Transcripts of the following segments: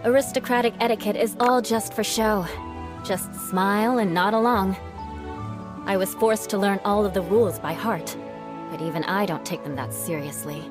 Aristocratic etiquette is all just for show. Just smile and nod along. I was forced to learn all of the rules by heart, but even I don't take them that seriously.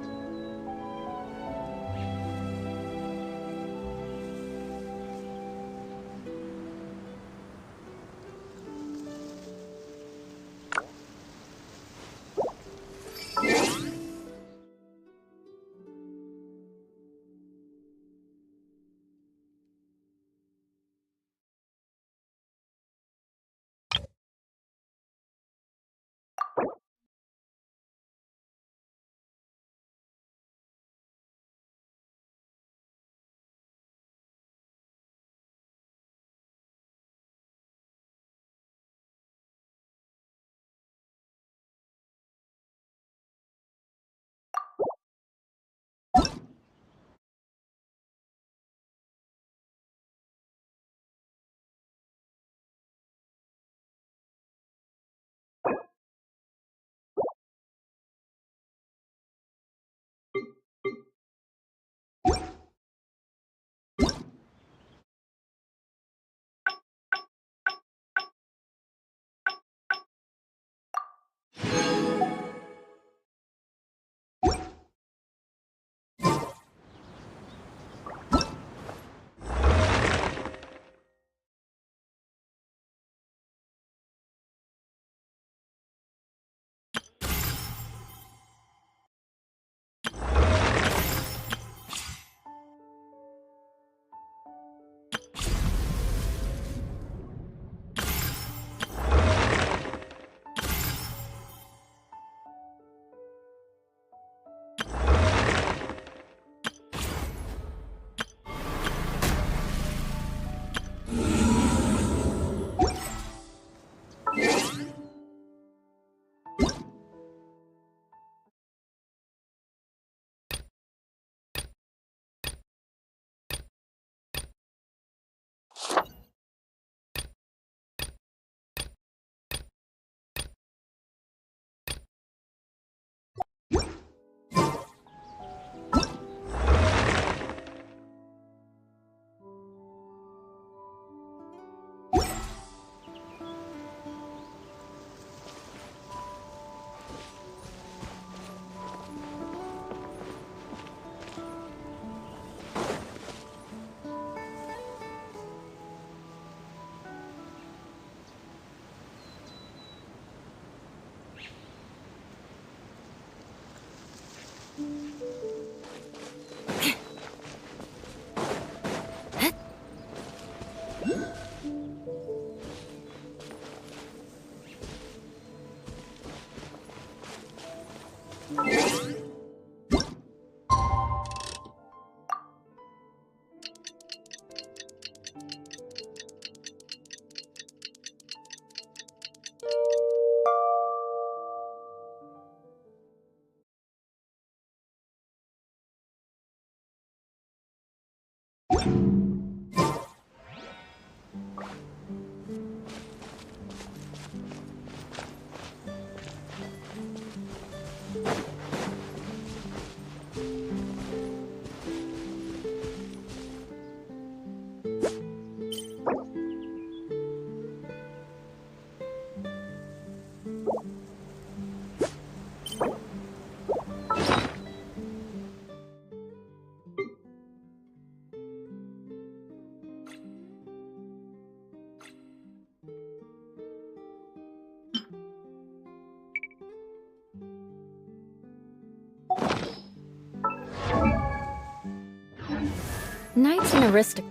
Knights and aristocrats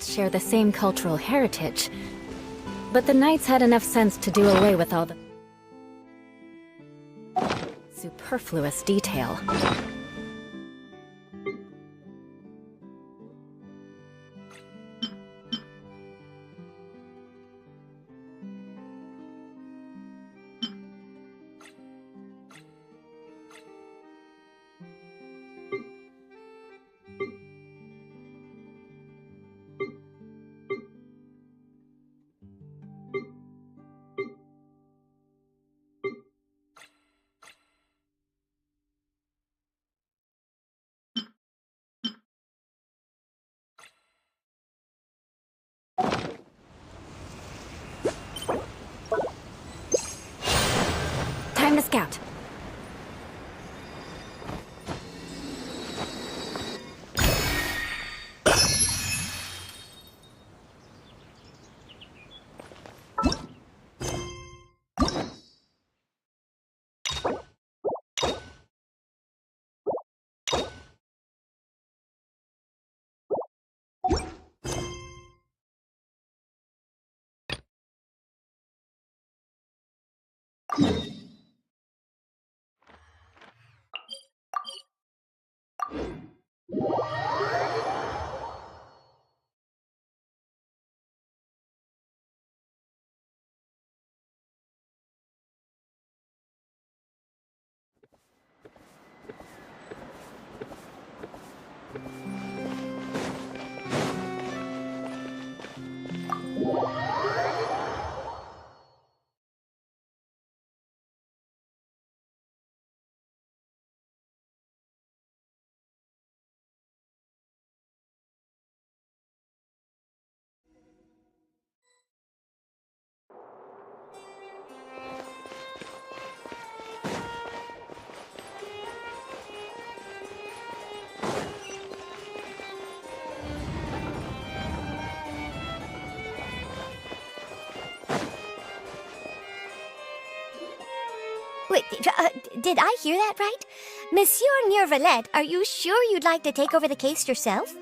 share the same cultural heritage, but the knights had enough sense to do away with all the superfluous detail. Time to scout. Wait, did I hear that right? Monsieur Neuvillette, are you sure you'd like to take over the case yourself?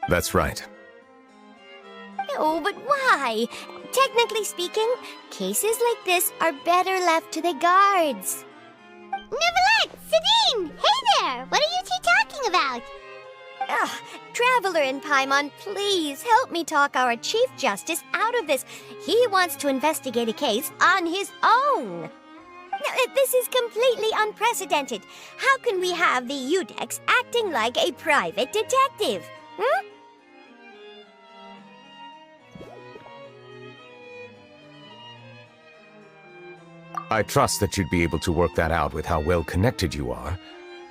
That's right. No, but why? Technically speaking, cases like this are better left to the guards. Neuvillette! Sidine! Hey there! What are you two talking about? Ugh, Traveler in Paimon, please help me talk our Chief Justice out of this. He wants to investigate a case on his own. Now, this is completely unprecedented. How can we have the Udex acting like a private detective? Hmm? I trust that you'd be able to work that out with how well connected you are,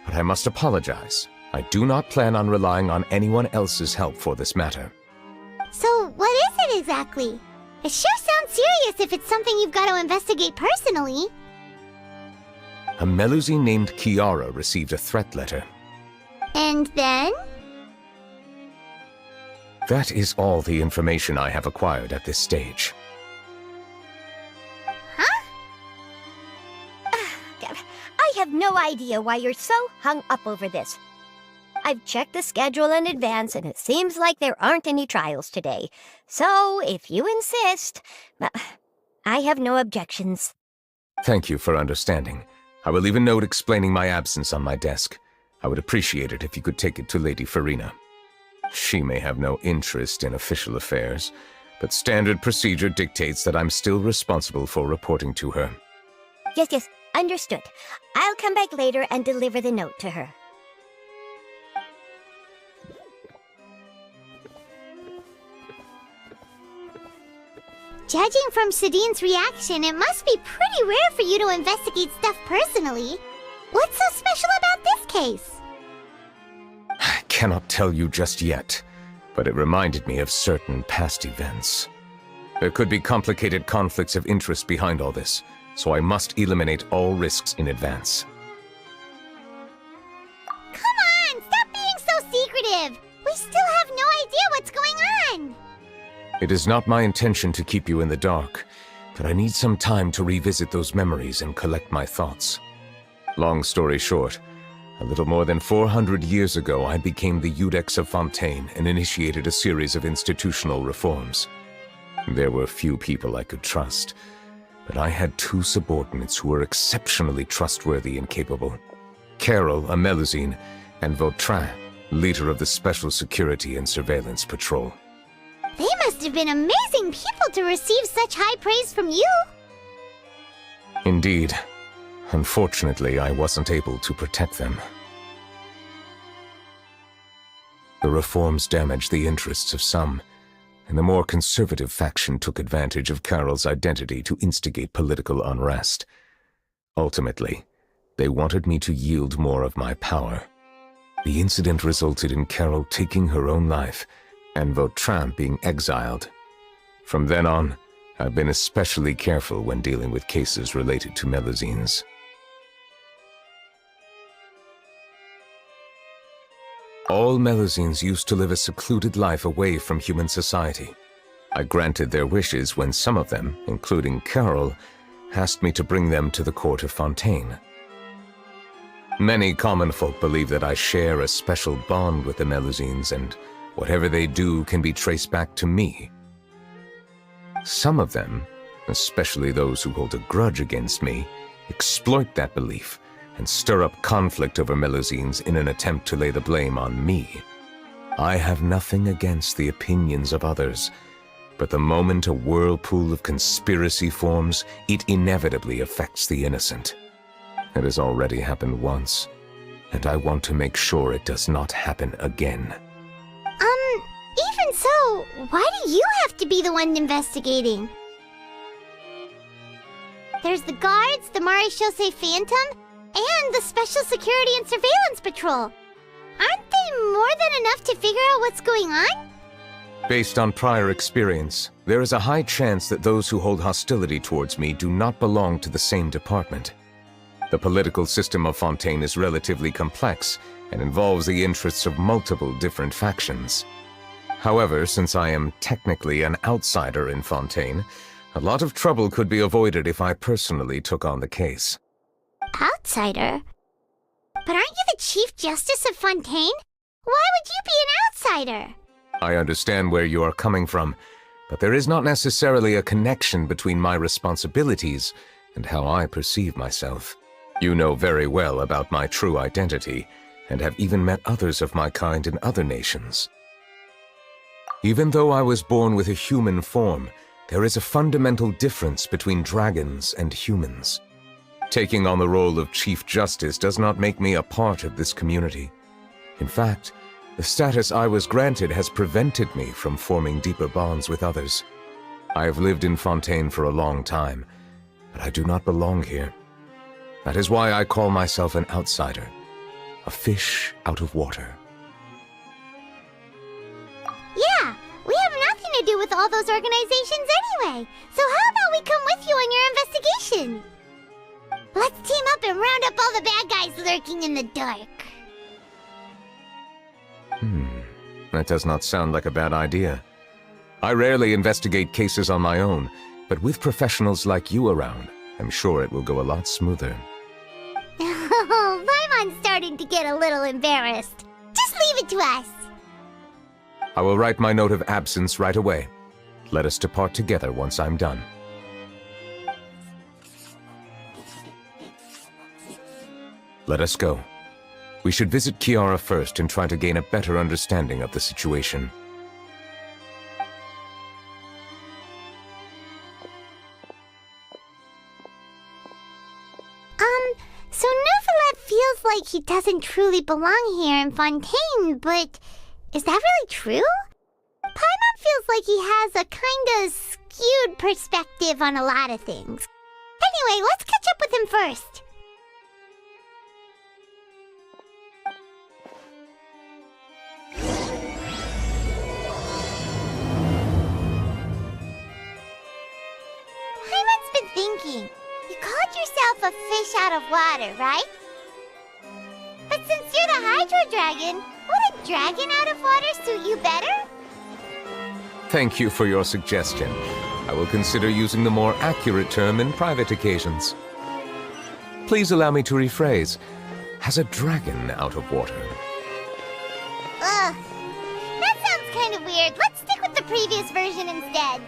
but I must apologize. I do not plan on relying on anyone else's help for this matter. So, what is it exactly? It sure sounds serious if it's something you've got to investigate personally. A Melusine named Kiara received a threat letter. And then? That is all the information I have acquired at this stage. I have no idea why you're so hung up over this. I've checked the schedule in advance, and it seems like there aren't any trials today. So, if you insist, I have no objections. Thank you for understanding. I will leave a note explaining my absence on my desk. I would appreciate it if you could take it to Lady Farina. She may have no interest in official affairs, but standard procedure dictates that I'm still responsible for reporting to her. Yes, understood. I'll come back later and deliver the note to her. Judging from Sidine's reaction, it must be pretty rare for you to investigate stuff personally. What's so special about this case? I cannot tell you just yet, but it reminded me of certain past events. There could be complicated conflicts of interest behind all this, so I must eliminate all risks in advance. Come on, stop being so secretive! We still have no idea what's going on! It is not my intention to keep you in the dark, but I need some time to revisit those memories and collect my thoughts. Long story short, a little more than 400 years ago I became the Udex of Fontaine and initiated a series of institutional reforms. There were few people I could trust, but I had two subordinates who were exceptionally trustworthy and capable. Carol, a Melusine, and Vautrin, leader of the Special Security and Surveillance Patrol. They must have been amazing people to receive such high praise from you! Indeed. Unfortunately, I wasn't able to protect them. The reforms damaged the interests of some, and the more conservative faction took advantage of Carol's identity to instigate political unrest. Ultimately, they wanted me to yield more of my power. The incident resulted in Carol taking her own life, and Vautrin being exiled. From then on, I've been especially careful when dealing with cases related to Melusines. All Melusines used to live a secluded life away from human society. I granted their wishes when some of them, including Carol, asked me to bring them to the court of Fontaine. Many common folk believe that I share a special bond with the Melusines, and whatever they do can be traced back to me. Some of them, especially those who hold a grudge against me, exploit that belief and stir up conflict over Melusines in an attempt to lay the blame on me. I have nothing against the opinions of others, but the moment a whirlpool of conspiracy forms, it inevitably affects the innocent. It has already happened once, and I want to make sure it does not happen again. Even so, why do you have to be the one investigating? There's the guards, the Marechaussee Phantom, and the Special Security and Surveillance Patrol. Aren't they more than enough to figure out what's going on? Based on prior experience, there is a high chance that those who hold hostility towards me do not belong to the same department. The political system of Fontaine is relatively complex and involves the interests of multiple different factions. However, since I am technically an outsider in Fontaine, a lot of trouble could be avoided if I personally took on the case. Outsider? But aren't you the Chief Justice of Fontaine? Why would you be an outsider? I understand where you are coming from, but there is not necessarily a connection between my responsibilities and how I perceive myself. You know very well about my true identity, and have even met others of my kind in other nations. Even though I was born with a human form, there is a fundamental difference between dragons and humans. Taking on the role of Chief Justice does not make me a part of this community. In fact, the status I was granted has prevented me from forming deeper bonds with others. I have lived in Fontaine for a long time, but I do not belong here. That is why I call myself an outsider, a fish out of water. Yeah, we have nothing to do with all those organizations anyway. So how about we come with you on your investigation? Let's team up and round up all the bad guys lurking in the dark. That does not sound like a bad idea. I rarely investigate cases on my own, but with professionals like you around, I'm sure it will go a lot smoother. Oh, Paimon's starting to get a little embarrassed. Just leave it to us. I will write my note of absence right away. Let us depart together once I'm done. Let us go. We should visit Kiara first and try to gain a better understanding of the situation. So Neuvillette feels like he doesn't truly belong here in Fontaine, but is that really true? Paimon feels like he has a kinda skewed perspective on a lot of things. Anyway, let's catch up with him first. Paimon's been thinking. You called yourself a fish out of water, right? But since you're the Hydro Dragon, would a dragon out of water suit you better? Thank you for your suggestion. I will consider using the more accurate term in private occasions. Please allow me to rephrase. Has a dragon out of water? Ugh. That sounds kind of weird. Let's stick with the previous version instead.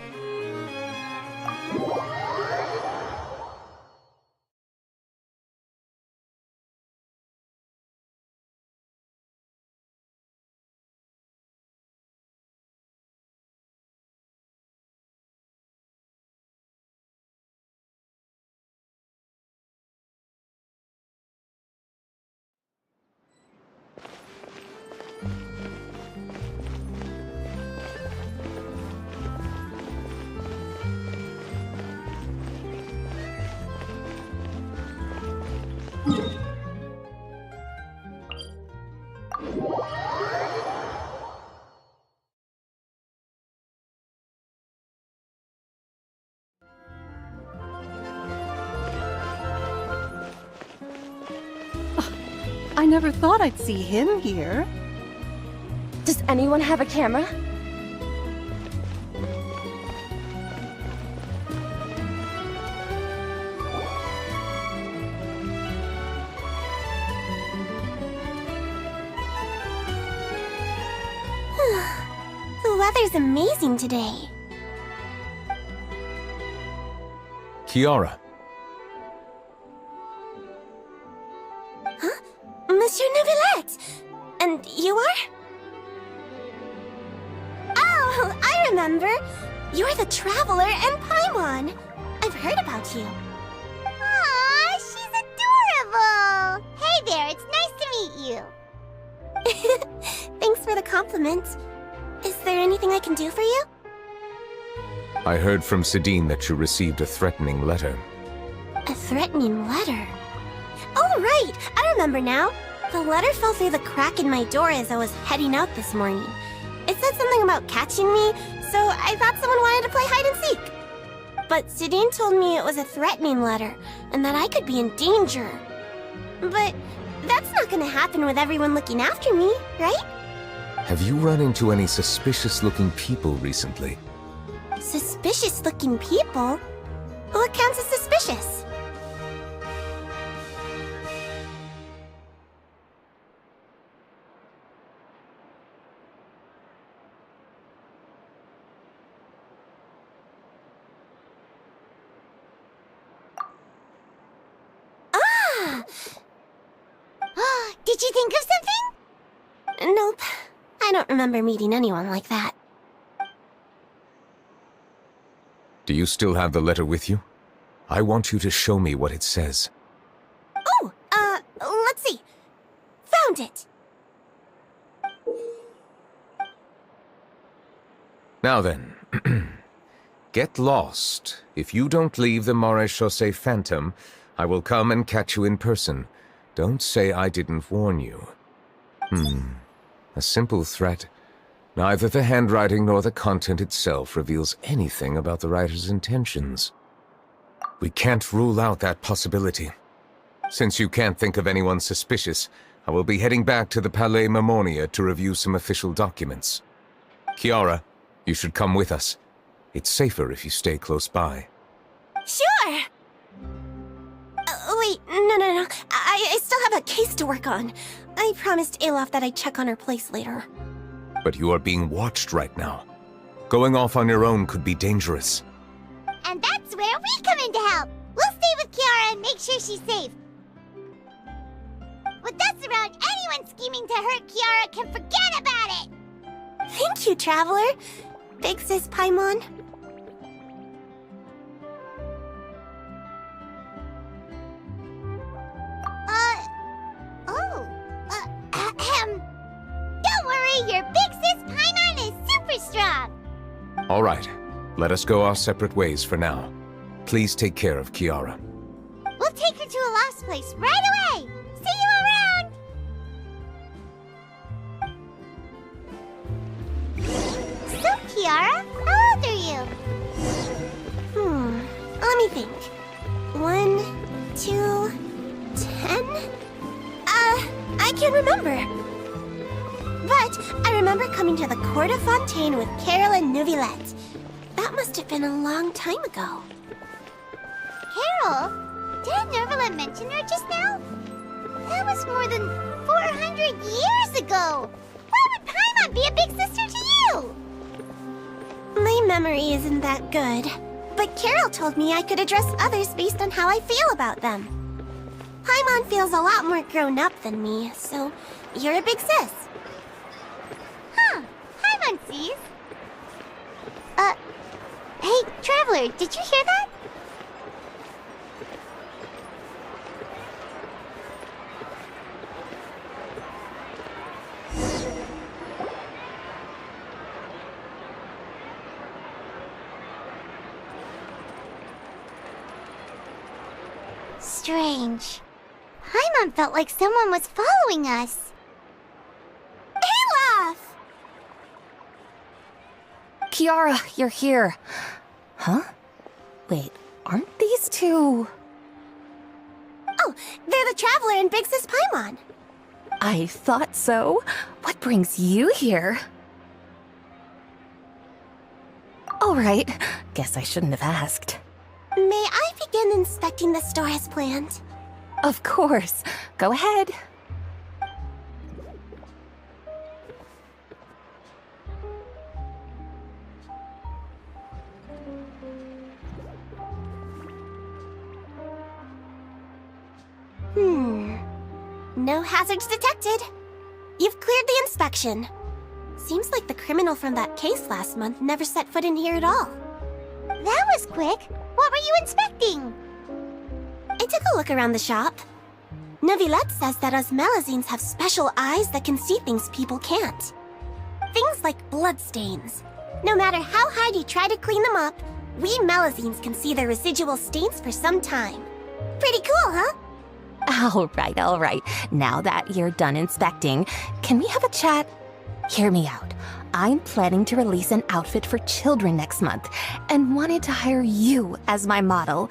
I never thought I'd see him here. Does anyone have a camera? The weather's amazing today. Kiara, Monsieur Neuvillette! And you are? Oh, I remember. You're the Traveler and Paimon. I've heard about you. Aw, she's adorable! Hey there, it's nice to meet you. Thanks for the compliment. Is there anything I can do for you? I heard from Sidine that you received a threatening letter. A threatening letter? Oh, right! I remember now. The letter fell through the crack in my door as I was heading out this morning. It said something about catching me, so I thought someone wanted to play hide and seek. But Sidine told me it was a threatening letter, and that I could be in danger. But that's not gonna happen with everyone looking after me, right? Have you run into any suspicious-looking people recently? Suspicious-looking people? What counts as suspicious? Did you think of something? Nope. I don't remember meeting anyone like that. Do you still have the letter with you? I want you to show me what it says. Oh, let's see. Found it. Now then, get lost. If you don't leave the Maréchaussée Phantom, I will come and catch you in person. Don't say I didn't warn you. A simple threat. Neither the handwriting nor the content itself reveals anything about the writer's intentions. We can't rule out that possibility. Since you can't think of anyone suspicious, I will be heading back to the Palais Mermonia to review some official documents. Kiara, you should come with us. It's safer if you stay close by. Sure! Wait, no. I still have a case to work on. I promised Alof that I'd check on her place later. But you are being watched right now. Going off on your own could be dangerous. And that's where we come in to help. We'll stay with Kiara and make sure she's safe. With us around, anyone scheming to hurt Kiara can forget about it! Thank you, Traveler. Big Sis Paimon. Don't worry, your big sis Paimon is super strong! All right, let us go our separate ways for now. Please take care of Kiara. We'll take her to a lost place right away! See you around! So, Kiara, how old are you? Let me think. 1, 2, 10? I can't remember. But I remember coming to the Court of Fontaine with Carol and Neuvillette. That must have been a long time ago. Carol? Didn't Neuvillette mention her just now? That was more than 400 years ago! Why would Paimon be a big sister to you? My memory isn't that good. But Carol told me I could address others based on how I feel about them. Paimon feels a lot more grown up than me, so you're a big sis. Paimon sees. Hey, Traveler, did you hear that? Strange. Paimon felt like someone was following us. Olaf! Kiara, you're here. Huh? Wait, aren't these two... Oh, they're the Traveler and Big Sis Paimon. I thought so. What brings you here? All right. Guess I shouldn't have asked. May I begin inspecting the store as planned? Of course. Go ahead. No hazards detected. You've cleared the inspection. Seems like the criminal from that case last month never set foot in here at all. That was quick. What were you inspecting? I took a look around the shop. Neuvillette says that us Melazines have special eyes that can see things people can't. Things like bloodstains. No matter how hard you try to clean them up, we Melazines can see their residual stains for some time. Pretty cool, huh? All right. Now that you're done inspecting, can we have a chat? Hear me out. I'm planning to release an outfit for children next month and wanted to hire you as my model.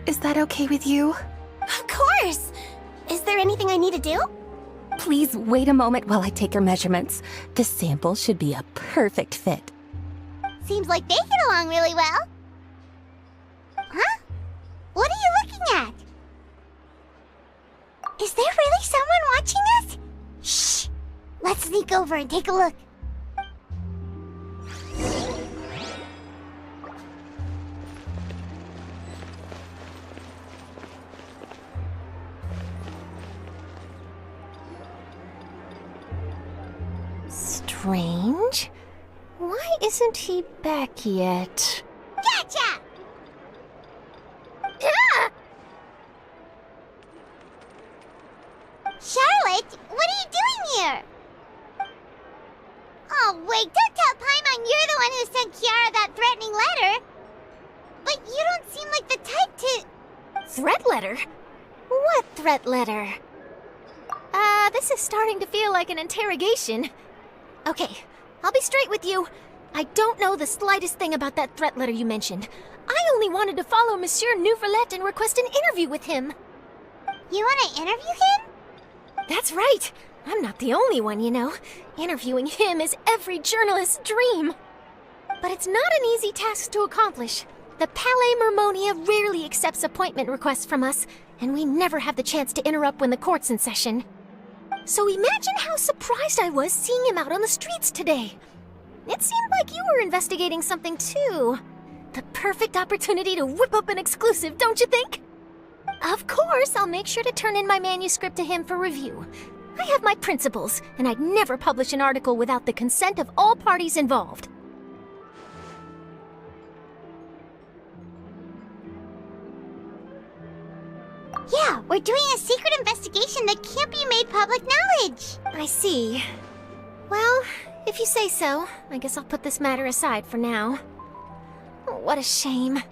Is that okay with you? Of course! Is there anything I need to do? Please wait a moment while I take your measurements. The sample should be a perfect fit. Seems like they get along really well. Huh? What are you looking at? Is there really someone watching us? Shh! Let's sneak over and take a look. Strange. Why isn't he back yet? Gotcha! Ah! Charlotte, what are you doing here? Oh, wait, don't tell Paimon you're the one who sent Kiara that threatening letter. But you don't seem like the type to... Threat letter? What threat letter? This is starting to feel like an interrogation. Okay, I'll be straight with you. I don't know the slightest thing about that threat letter you mentioned. I only wanted to follow Monsieur Neuvillette and request an interview with him. You want to interview him? That's right. I'm not the only one, you know. Interviewing him is every journalist's dream. But it's not an easy task to accomplish. The Palais Mermonia rarely accepts appointment requests from us, and we never have the chance to interrupt when the court's in session. So imagine how surprised I was seeing him out on the streets today. It seemed like you were investigating something too. The perfect opportunity to whip up an exclusive, don't you think? Of course, I'll make sure to turn in my manuscript to him for review. I have my principles, and I'd never publish an article without the consent of all parties involved. Yeah, we're doing a secret investigation that can't be made public knowledge. I see. Well, if you say so, I guess I'll put this matter aside for now. Oh, what a shame.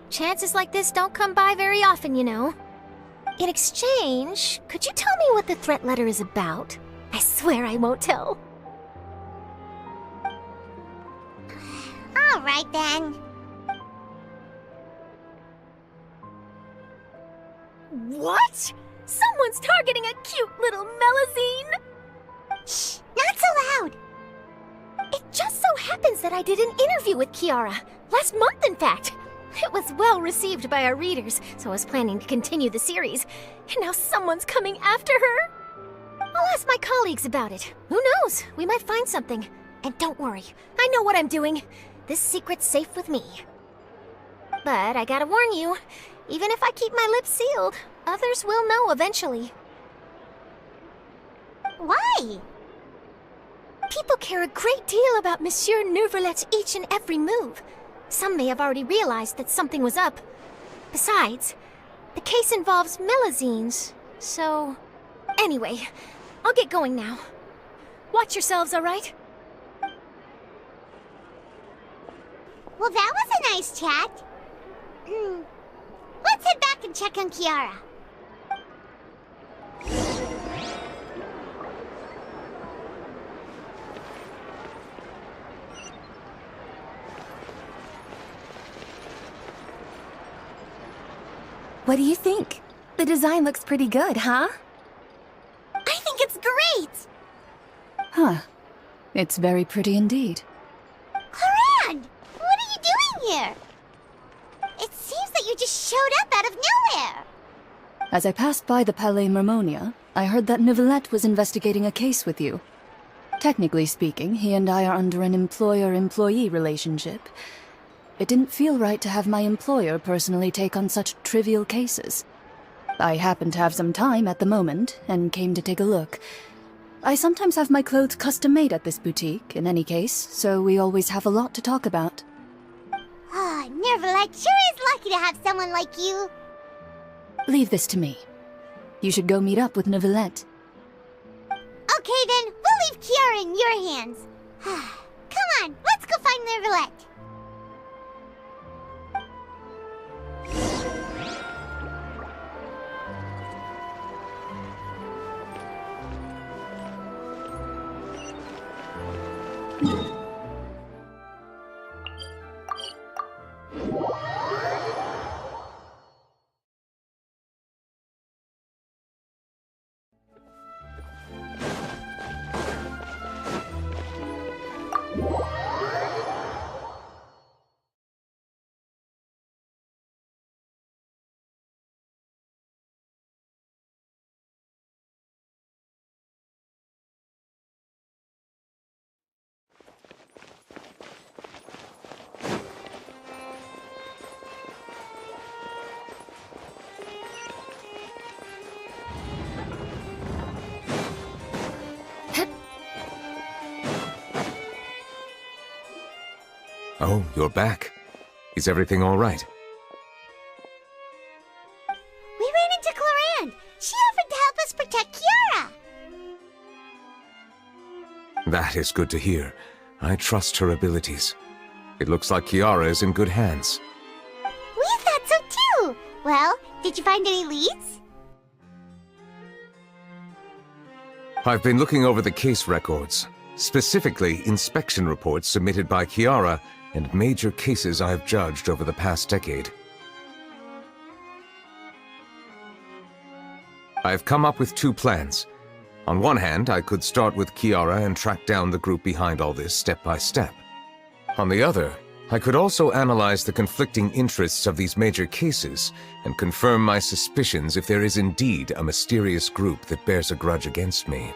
Chances like this don't come by very often, you know. In exchange, could you tell me what the threat letter is about? I swear I won't tell. All right, then. What? Someone's targeting a cute little Melazine? Shh, not so loud. It just so happens that I did an interview with Kiara. Last month, in fact. It was well received by our readers, so I was planning to continue the series. And now someone's coming after her? I'll ask my colleagues about it. Who knows? We might find something. And don't worry, I know what I'm doing. This secret's safe with me. But I gotta warn you, even if I keep my lips sealed, others will know eventually. Why? People care a great deal about Monsieur Neuvillette's each and every move. Some may have already realized that something was up. Besides, the case involves Melazines, so... Anyway, I'll get going now. Watch yourselves, all right? Well, that was a nice chat. Let's head back and check on Kiara. What do you think? The design looks pretty good, huh? I think it's great! Huh. It's very pretty indeed. Clorinde! What are you doing here? It seems that you just showed up out of nowhere. As I passed by the Palais Mermonia, I heard that Neuvillette was investigating a case with you. Technically speaking, he and I are under an employer-employee relationship. It didn't feel right to have my employer personally take on such trivial cases. I happen to have some time at the moment, and came to take a look. I sometimes have my clothes custom-made at this boutique, in any case, so we always have a lot to talk about. Ah, Neuvillette sure is lucky to have someone like you. Leave this to me. You should go meet up with Neuvillette. Okay then, we'll leave Kiara in your hands. Come on, let's go find Neuvillette. Oh, you're back. Is everything all right? We ran into Clorinde. She offered to help us protect Kiara. That is good to hear. I trust her abilities. It looks like Kiara is in good hands. We thought so too. Well, did you find any leads? I've been looking over the case records, specifically inspection reports submitted by Kiara and major cases I have judged over the past decade. I've come up with two plans. On one hand, I could start with Kiara and track down the group behind all this step by step. On the other, I could also analyze the conflicting interests of these major cases and confirm my suspicions if there is indeed a mysterious group that bears a grudge against me.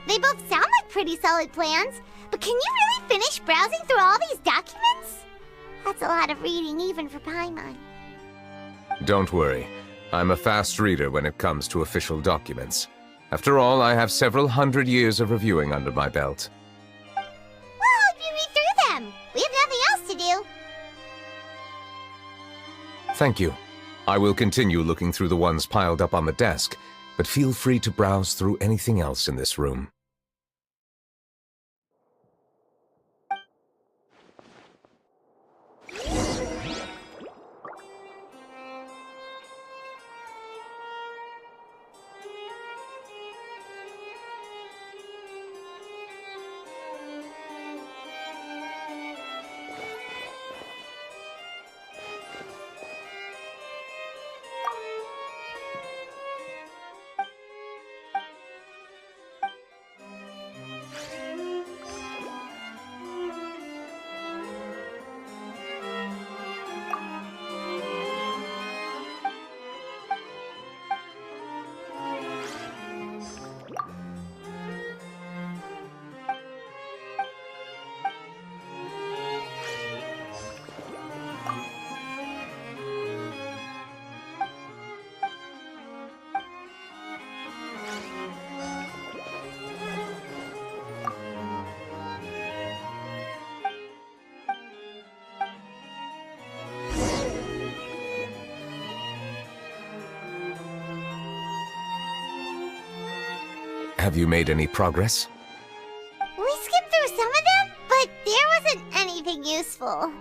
They both sound like pretty solid plans, but can you really finish browsing through all these documents? That's a lot of reading even for Paimon. Don't worry. I'm a fast reader when it comes to official documents. After all, I have several hundred years of reviewing under my belt. Well, help you read through them. We have nothing else to do. Thank you. I will continue looking through the ones piled up on the desk, but feel free to browse through anything else in this room. Have you made any progress? We skimmed through some of them, but there wasn't anything useful.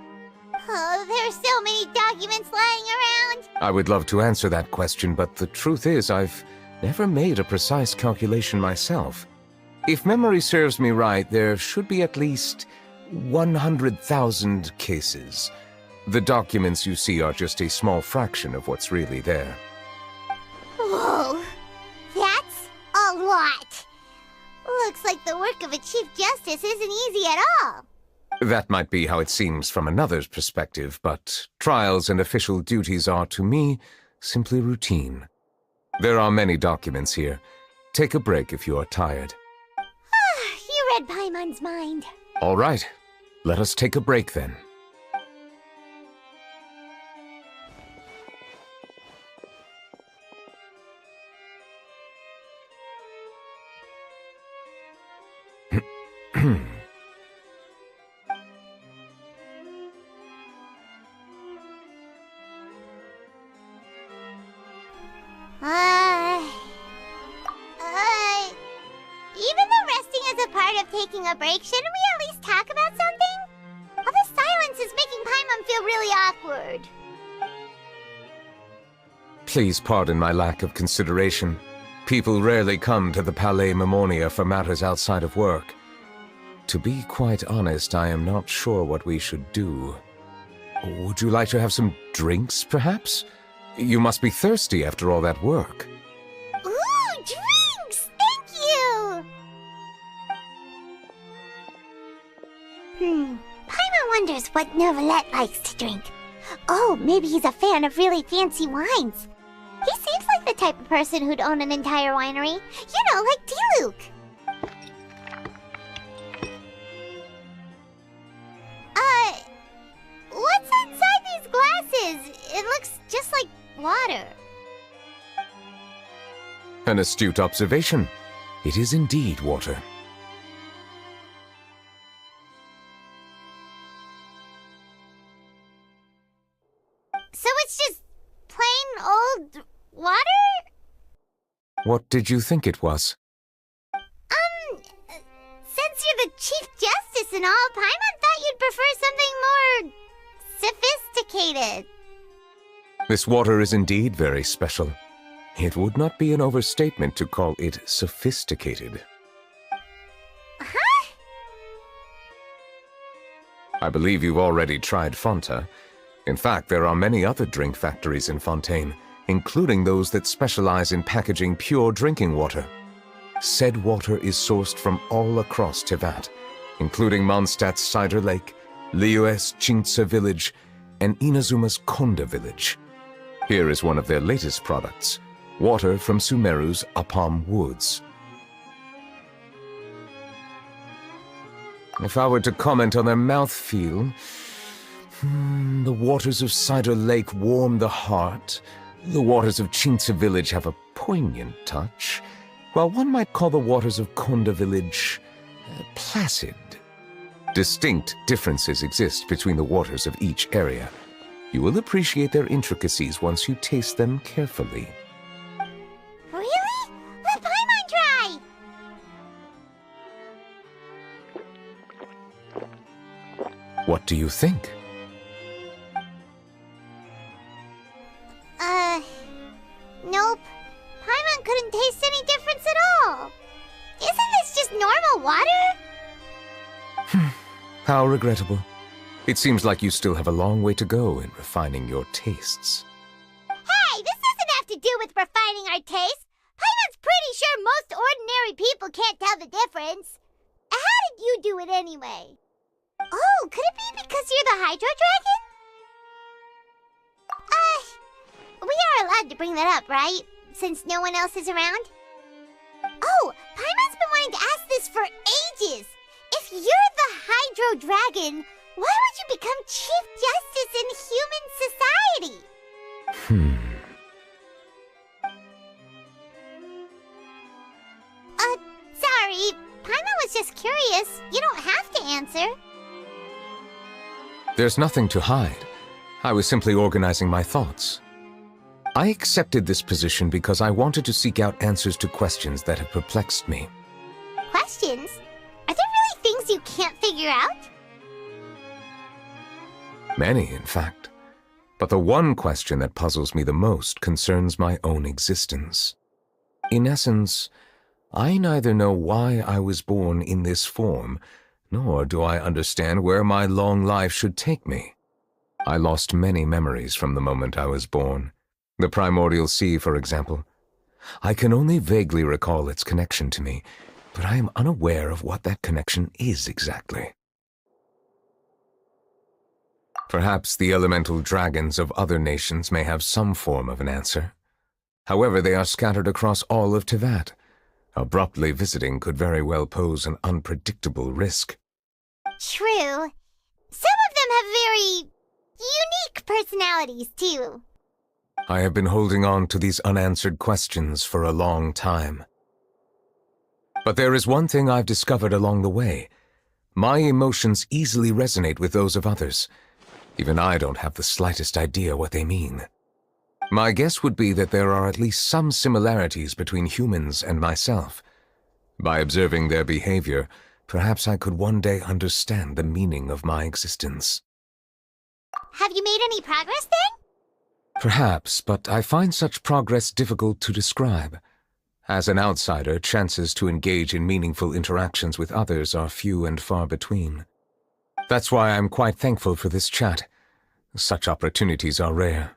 Oh, there are so many documents lying around. I would love to answer that question, but the truth is I've never made a precise calculation myself. If memory serves me right, there should be at least 100,000 cases. The documents you see are just a small fraction of what's really there. Whoa, that's lot. Looks like the work of a Chief Justice isn't easy at all. That might be how it seems from another's perspective, but trials and official duties are, to me, simply routine. There are many documents here. Take a break if you are tired. You read Paimon's mind. All right. Let us take a break then. Even though resting is a part of taking a break, shouldn't we at least talk about something? All this silence is making Paimon feel really awkward. Please pardon my lack of consideration. People rarely come to the Palais Mermonia for matters outside of work. To be quite honest, I am not sure what we should do. Would you like to have some drinks, perhaps? You must be thirsty after all that work. Ooh, drinks! Thank you! Paimon wonders what Neuvillette likes to drink. Oh, maybe he's a fan of really fancy wines. He seems like the type of person who'd own an entire winery. You know, like D-Luke. What's inside these glasses? It looks just like water. An astute observation. It is indeed water. So it's just plain old water? What did you think it was? Since you're the Chief Justice and all, Paimon thought you'd prefer something more sophisticated. This water is indeed very special. It would not be an overstatement to call it sophisticated. Huh? I believe you've already tried Fonta. In fact, there are many other drink factories in Fontaine, including those that specialize in packaging pure drinking water. Said water is sourced from all across Tevat, including Mondstadt's Cider Lake, Liyue's Chintsa village, and Inazuma's Konda village. Here is one of their latest products, water from Sumeru's Apam Woods. If I were to comment on their mouthfeel, the waters of Cider Lake warm the heart, the waters of Chintsa village have a poignant touch, while one might call the waters of Konda village placid. Distinct differences exist between the waters of each area. You will appreciate their intricacies once you taste them carefully. Really? Let Paimon try! What do you think? Nope. Paimon couldn't taste any difference at all. Isn't this just normal water? How regrettable. It seems like you still have a long way to go in refining your tastes. Hey, this doesn't have to do with refining our taste. Paimon's pretty sure most ordinary people can't tell the difference. How did you do it anyway? Oh, could it be because you're the Hydro Dragon? We are allowed to bring that up, right? Since no one else is around? Oh, Paimon's been wanting to ask this for ages. If you're the Hydro Dragon, why would you become Chief Justice in human society? Sorry. Paimon was just curious. You don't have to answer. There's nothing to hide. I was simply organizing my thoughts. I accepted this position because I wanted to seek out answers to questions that have perplexed me. Questions? Are there really things you can't figure out? Many, in fact. But the one question that puzzles me the most concerns my own existence. In essence, I neither know why I was born in this form, nor do I understand where my long life should take me. I lost many memories from the moment I was born. The primordial sea, for example. I can only vaguely recall its connection to me, but I am unaware of what that connection is exactly. Perhaps the elemental dragons of other nations may have some form of an answer. However, they are scattered across all of Tevat. Abruptly visiting could very well pose an unpredictable risk. True. Some of them have very unique personalities, too. I have been holding on to these unanswered questions for a long time. But there is one thing I've discovered along the way. My emotions easily resonate with those of others. Even I don't have the slightest idea what they mean. My guess would be that there are at least some similarities between humans and myself. By observing their behavior, perhaps I could one day understand the meaning of my existence. Have you made any progress then? Perhaps, but I find such progress difficult to describe. As an outsider, chances to engage in meaningful interactions with others are few and far between. That's why I'm quite thankful for this chat. Such opportunities are rare.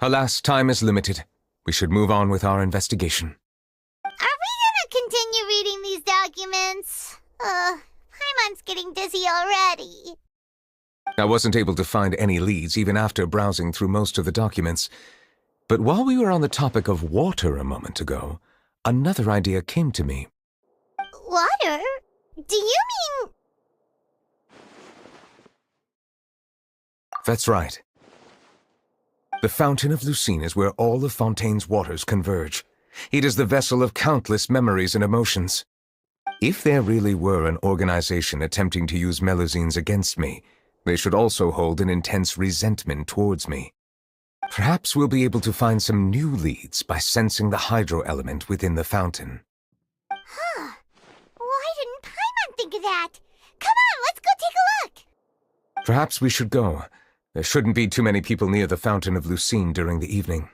Alas, time is limited. We should move on with our investigation. Are we gonna continue reading these documents? Paimon's getting dizzy already. I wasn't able to find any leads even after browsing through most of the documents. But while we were on the topic of water a moment ago, another idea came to me. Water? Do you mean... That's right. The Fountain of Lucine is where all of Fontaine's waters converge. It is the vessel of countless memories and emotions. If there really were an organization attempting to use Melusines against me, they should also hold an intense resentment towards me. Perhaps we'll be able to find some new leads by sensing the hydro element within the fountain. Huh. Why didn't Paimon think of that? Come on, let's go take a look! Perhaps we should go. There shouldn't be too many people near the Fountain of Lucine during the evening.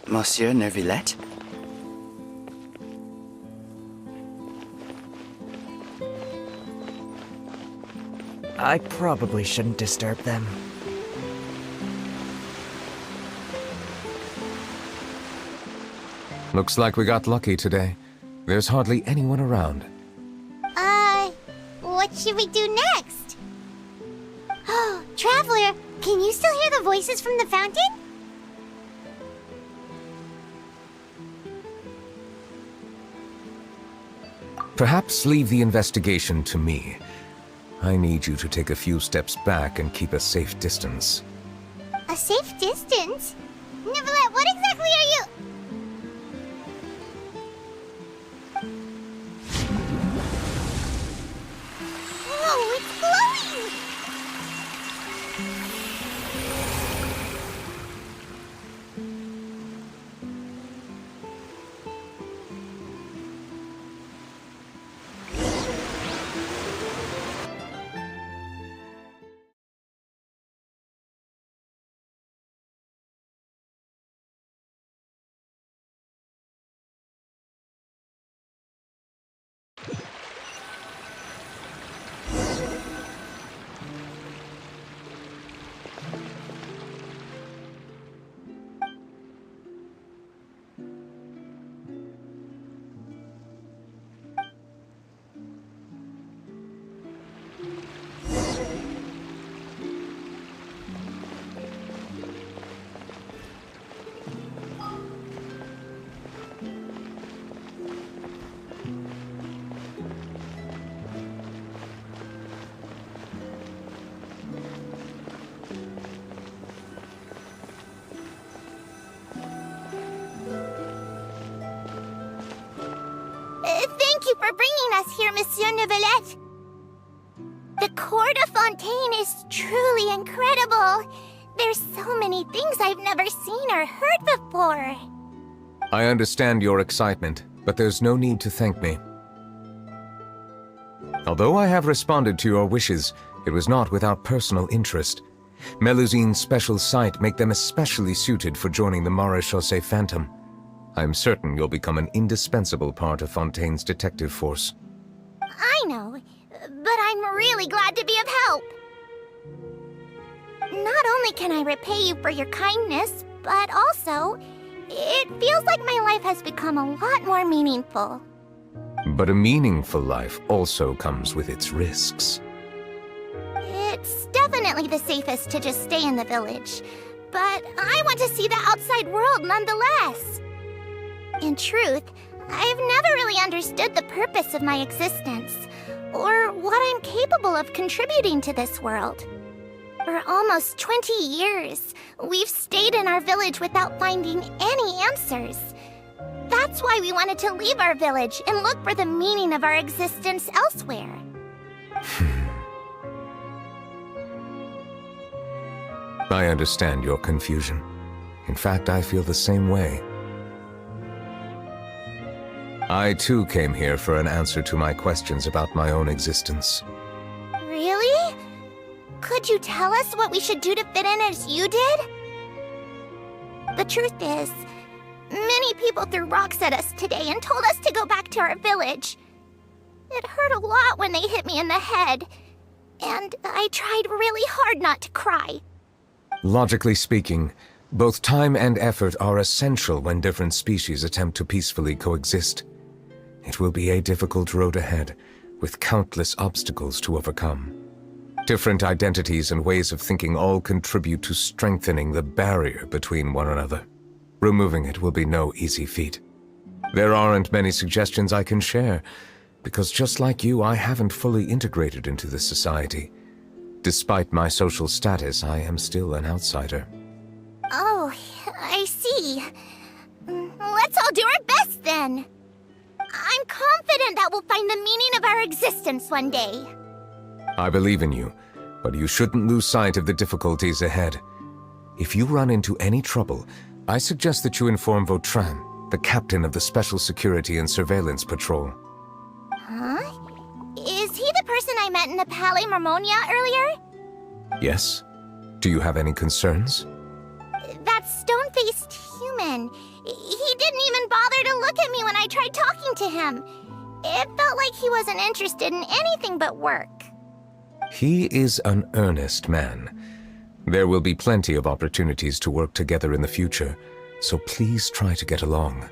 Monsieur Neuvillette? I probably shouldn't disturb them. Looks like we got lucky today. There's hardly anyone around. What should we do next? Oh, Traveler, can you still hear the voices from the fountain? Perhaps leave the investigation to me. I need you to take a few steps back and keep a safe distance. A safe distance? Neuvillette, what exactly are you... Whoa, it's glowing! Thank you for bringing us here, Monsieur Neuvillette. The Court of Fontaine is truly incredible. There's so many things I've never seen or heard before. I understand your excitement, but there's no need to thank me. Although I have responded to your wishes, it was not without personal interest. Melusine's special sight make them especially suited for joining the Maréchaussée Phantom. I'm certain you'll become an indispensable part of Fontaine's detective force. I know, but I'm really glad to be of help. Not only can I repay you for your kindness, but also, it feels like my life has become a lot more meaningful. But a meaningful life also comes with its risks. It's definitely the safest to just stay in the village, but I want to see the outside world nonetheless. In truth, I've never really understood the purpose of my existence, or what I'm capable of contributing to this world. For almost 20 years, we've stayed in our village without finding any answers. That's why we wanted to leave our village and look for the meaning of our existence elsewhere. I understand your confusion. In fact, I feel the same way. I too came here for an answer to my questions about my own existence. Really? Could you tell us what we should do to fit in as you did? The truth is, many people threw rocks at us today and told us to go back to our village. It hurt a lot when they hit me in the head, and I tried really hard not to cry. Logically speaking, both time and effort are essential when different species attempt to peacefully coexist. It will be a difficult road ahead, with countless obstacles to overcome. Different identities and ways of thinking all contribute to strengthening the barrier between one another. Removing it will be no easy feat. There aren't many suggestions I can share, because just like you, I haven't fully integrated into this society. Despite my social status, I am still an outsider. Oh, I see. Let's all do our best then. I'm confident that we'll find the meaning of our existence one day. I believe in you, but you shouldn't lose sight of the difficulties ahead. If you run into any trouble, I suggest that you inform Vautrin, the captain of the Special Security and Surveillance Patrol. Huh? Is he the person I met in the Palais Marmonia earlier? Yes? Do you have any concerns? That stone-faced human. He didn't even bother to look at me when I tried talking to him. It felt like he wasn't interested in anything but work. He is an earnest man. There will be plenty of opportunities to work together in the future, so please try to get along.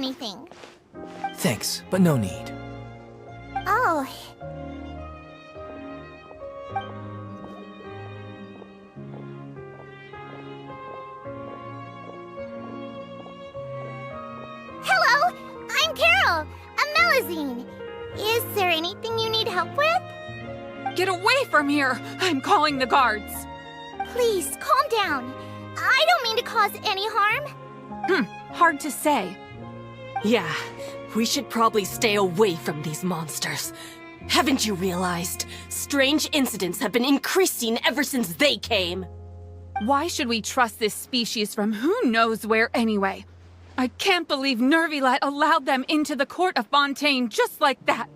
anything. Thanks, but no need. Oh. Hello, I'm Carol, a Melazine. Is there anything you need help with? Get away from here! I'm calling the guards! Please, calm down. I don't mean to cause any harm. Hard to say. Yeah, we should probably stay away from these monsters. Haven't you realized? Strange incidents have been increasing ever since they came. Why should we trust this species from who knows where anyway? I can't believe Neuvillette allowed them into the court of Fontaine just like that.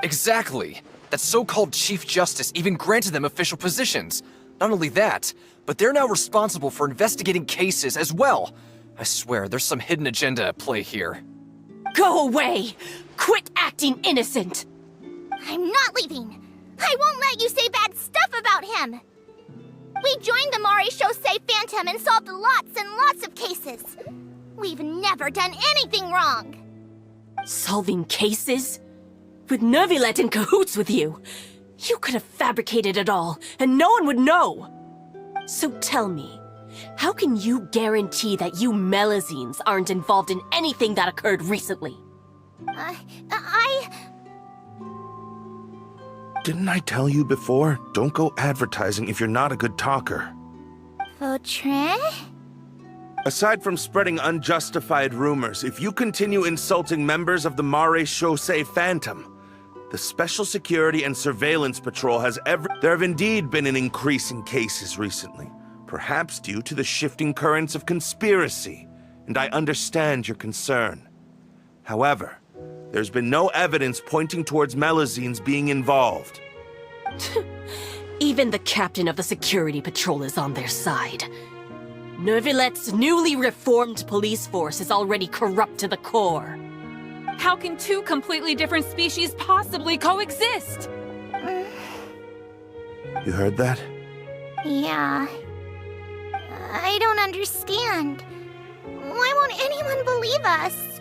Exactly. That so-called Chief Justice even granted them official positions. Not only that, but they're now responsible for investigating cases as well. I swear, there's some hidden agenda at play here. Go away! Quit acting innocent! I'm not leaving. I won't let you say bad stuff about him. We joined the Maréchaussée Phantom and solved lots and lots of cases. We've never done anything wrong. Solving cases? With Neuvillette in cahoots with you? You could have fabricated it all, and no one would know. So tell me, how can you guarantee that you Melazines aren't involved in anything that occurred recently? Didn't I tell you before? Don't go advertising if you're not a good talker. Vautrin? Aside from spreading unjustified rumors, if you continue insulting members of the Maréchaussée Phantom, the Special Security and Surveillance Patrol there have indeed been an increase in cases recently, perhaps due to the shifting currents of conspiracy, and I understand your concern. However, there's been no evidence pointing towards Melazines being involved. Even the captain of the security patrol is on their side. Neuvillette's newly reformed police force is already corrupt to the core. How can two completely different species possibly coexist? You heard that? Yeah. I don't understand. Why won't anyone believe us?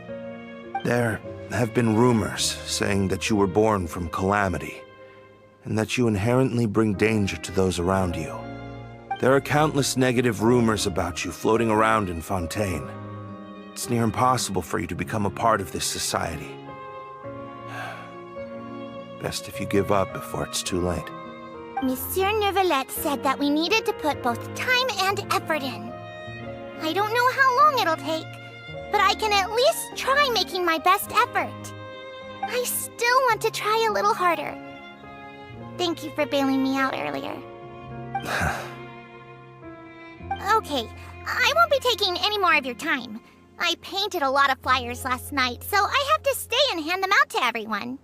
There have been rumors saying that you were born from calamity, and that you inherently bring danger to those around you. There are countless negative rumors about you floating around in Fontaine. It's near impossible for you to become a part of this society. Best if you give up before it's too late. Monsieur Neuvillette said that we needed to put both time and effort in. I don't know how long it'll take, but I can at least try making my best effort. I still want to try a little harder. Thank you for bailing me out earlier. Okay, I won't be taking any more of your time. I painted a lot of flyers last night, so I have to stay and hand them out to everyone.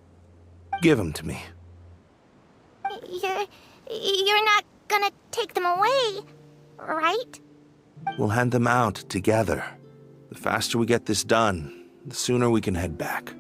Give them to me. You're not gonna take them away, right? We'll hand them out together. The faster we get this done, the sooner we can head back.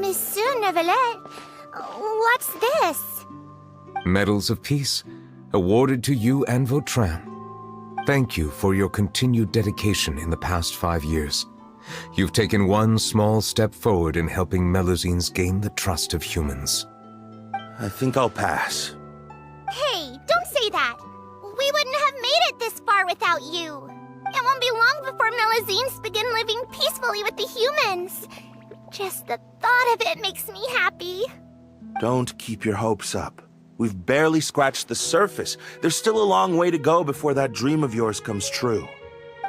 Monsieur Neuvillette, what's this? Medals of Peace, awarded to you and Vautrin. Thank you for your continued dedication in the past 5 years. You've taken one small step forward in helping Melazines gain the trust of humans. I think I'll pass. Hey, don't say that. We wouldn't have made it this far without you. It won't be long before Melazines begin living peacefully with the humans. Just the thought of it makes me happy. Don't keep your hopes up. We've barely scratched the surface. There's still a long way to go before that dream of yours comes true.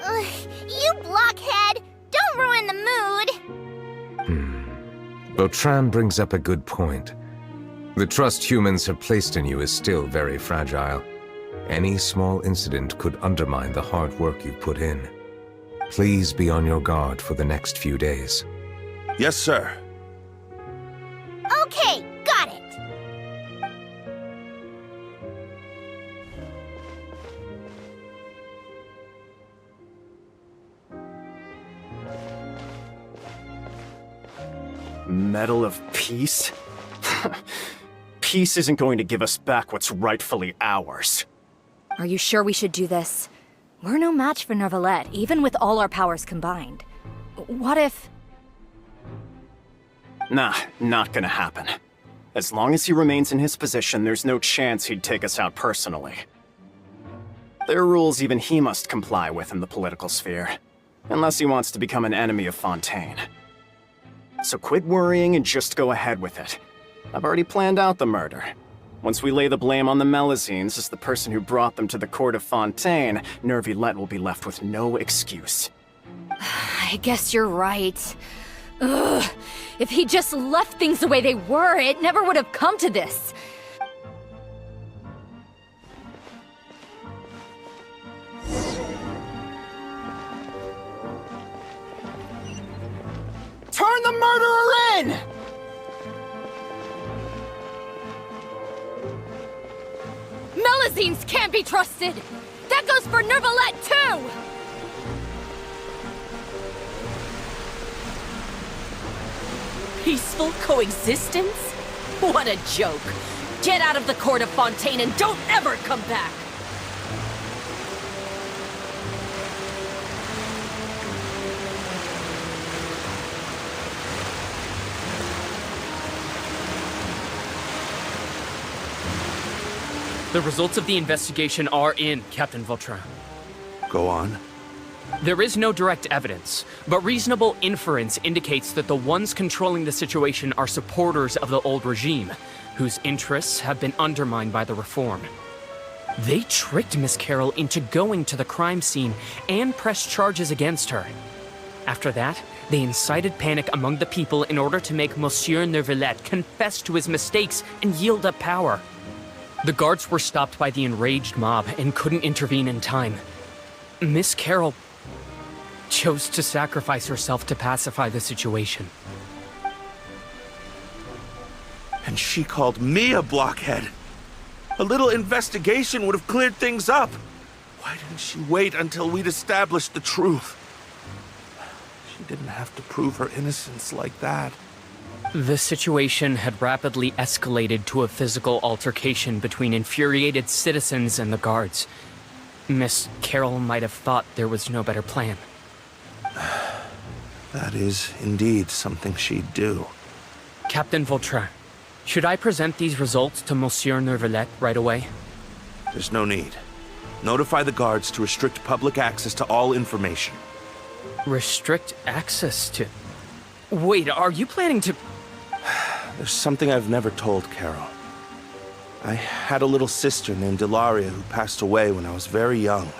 You blockhead! Don't ruin the mood! Vautrin brings up a good point. The trust humans have placed in you is still very fragile. Any small incident could undermine the hard work you've put in. Please be on your guard for the next few days. Yes, sir. Okay, got it. Medal of Peace? Peace isn't going to give us back what's rightfully ours. Are you sure we should do this? We're no match for Neuvillette, even with all our powers combined. What if... Nah, not gonna happen. As long as he remains in his position, there's no chance he'd take us out personally. There are rules even he must comply with in the political sphere, unless he wants to become an enemy of Fontaine. So quit worrying and just go ahead with it. I've already planned out the murder. Once we lay the blame on the Melusines as the person who brought them to the court of Fontaine, Neuvillette will be left with no excuse. I guess you're right. Ugh. If he just left things the way they were, it never would have come to this. Turn the murderer in! Melusines can't be trusted! That goes for Neuvillette, too! Peaceful coexistence? What a joke. Get out of the court of Fontaine and don't ever come back! The results of the investigation are in, Captain Vautrin. Go on. There is no direct evidence, but reasonable inference indicates that the ones controlling the situation are supporters of the old regime, whose interests have been undermined by the reform. They tricked Miss Carroll into going to the crime scene and pressed charges against her. After that, they incited panic among the people in order to make Monsieur Neuvillette confess to his mistakes and yield up power. The guards were stopped by the enraged mob and couldn't intervene in time. Miss Carroll chose to sacrifice herself to pacify the situation. And she called me a blockhead. A little investigation would have cleared things up. Why didn't she wait until we'd established the truth? She didn't have to prove her innocence like that. The situation had rapidly escalated to a physical altercation between infuriated citizens and the guards. Miss Carroll might have thought there was no better plan. That is indeed something she'd do. Captain Vautrin, should I present these results to Monsieur Neuvillette right away? There's no need. Notify the guards to restrict public access to all information. Restrict access to... Wait, are you planning to... There's something I've never told Carol. I had a little sister named Ilaria who passed away when I was very young.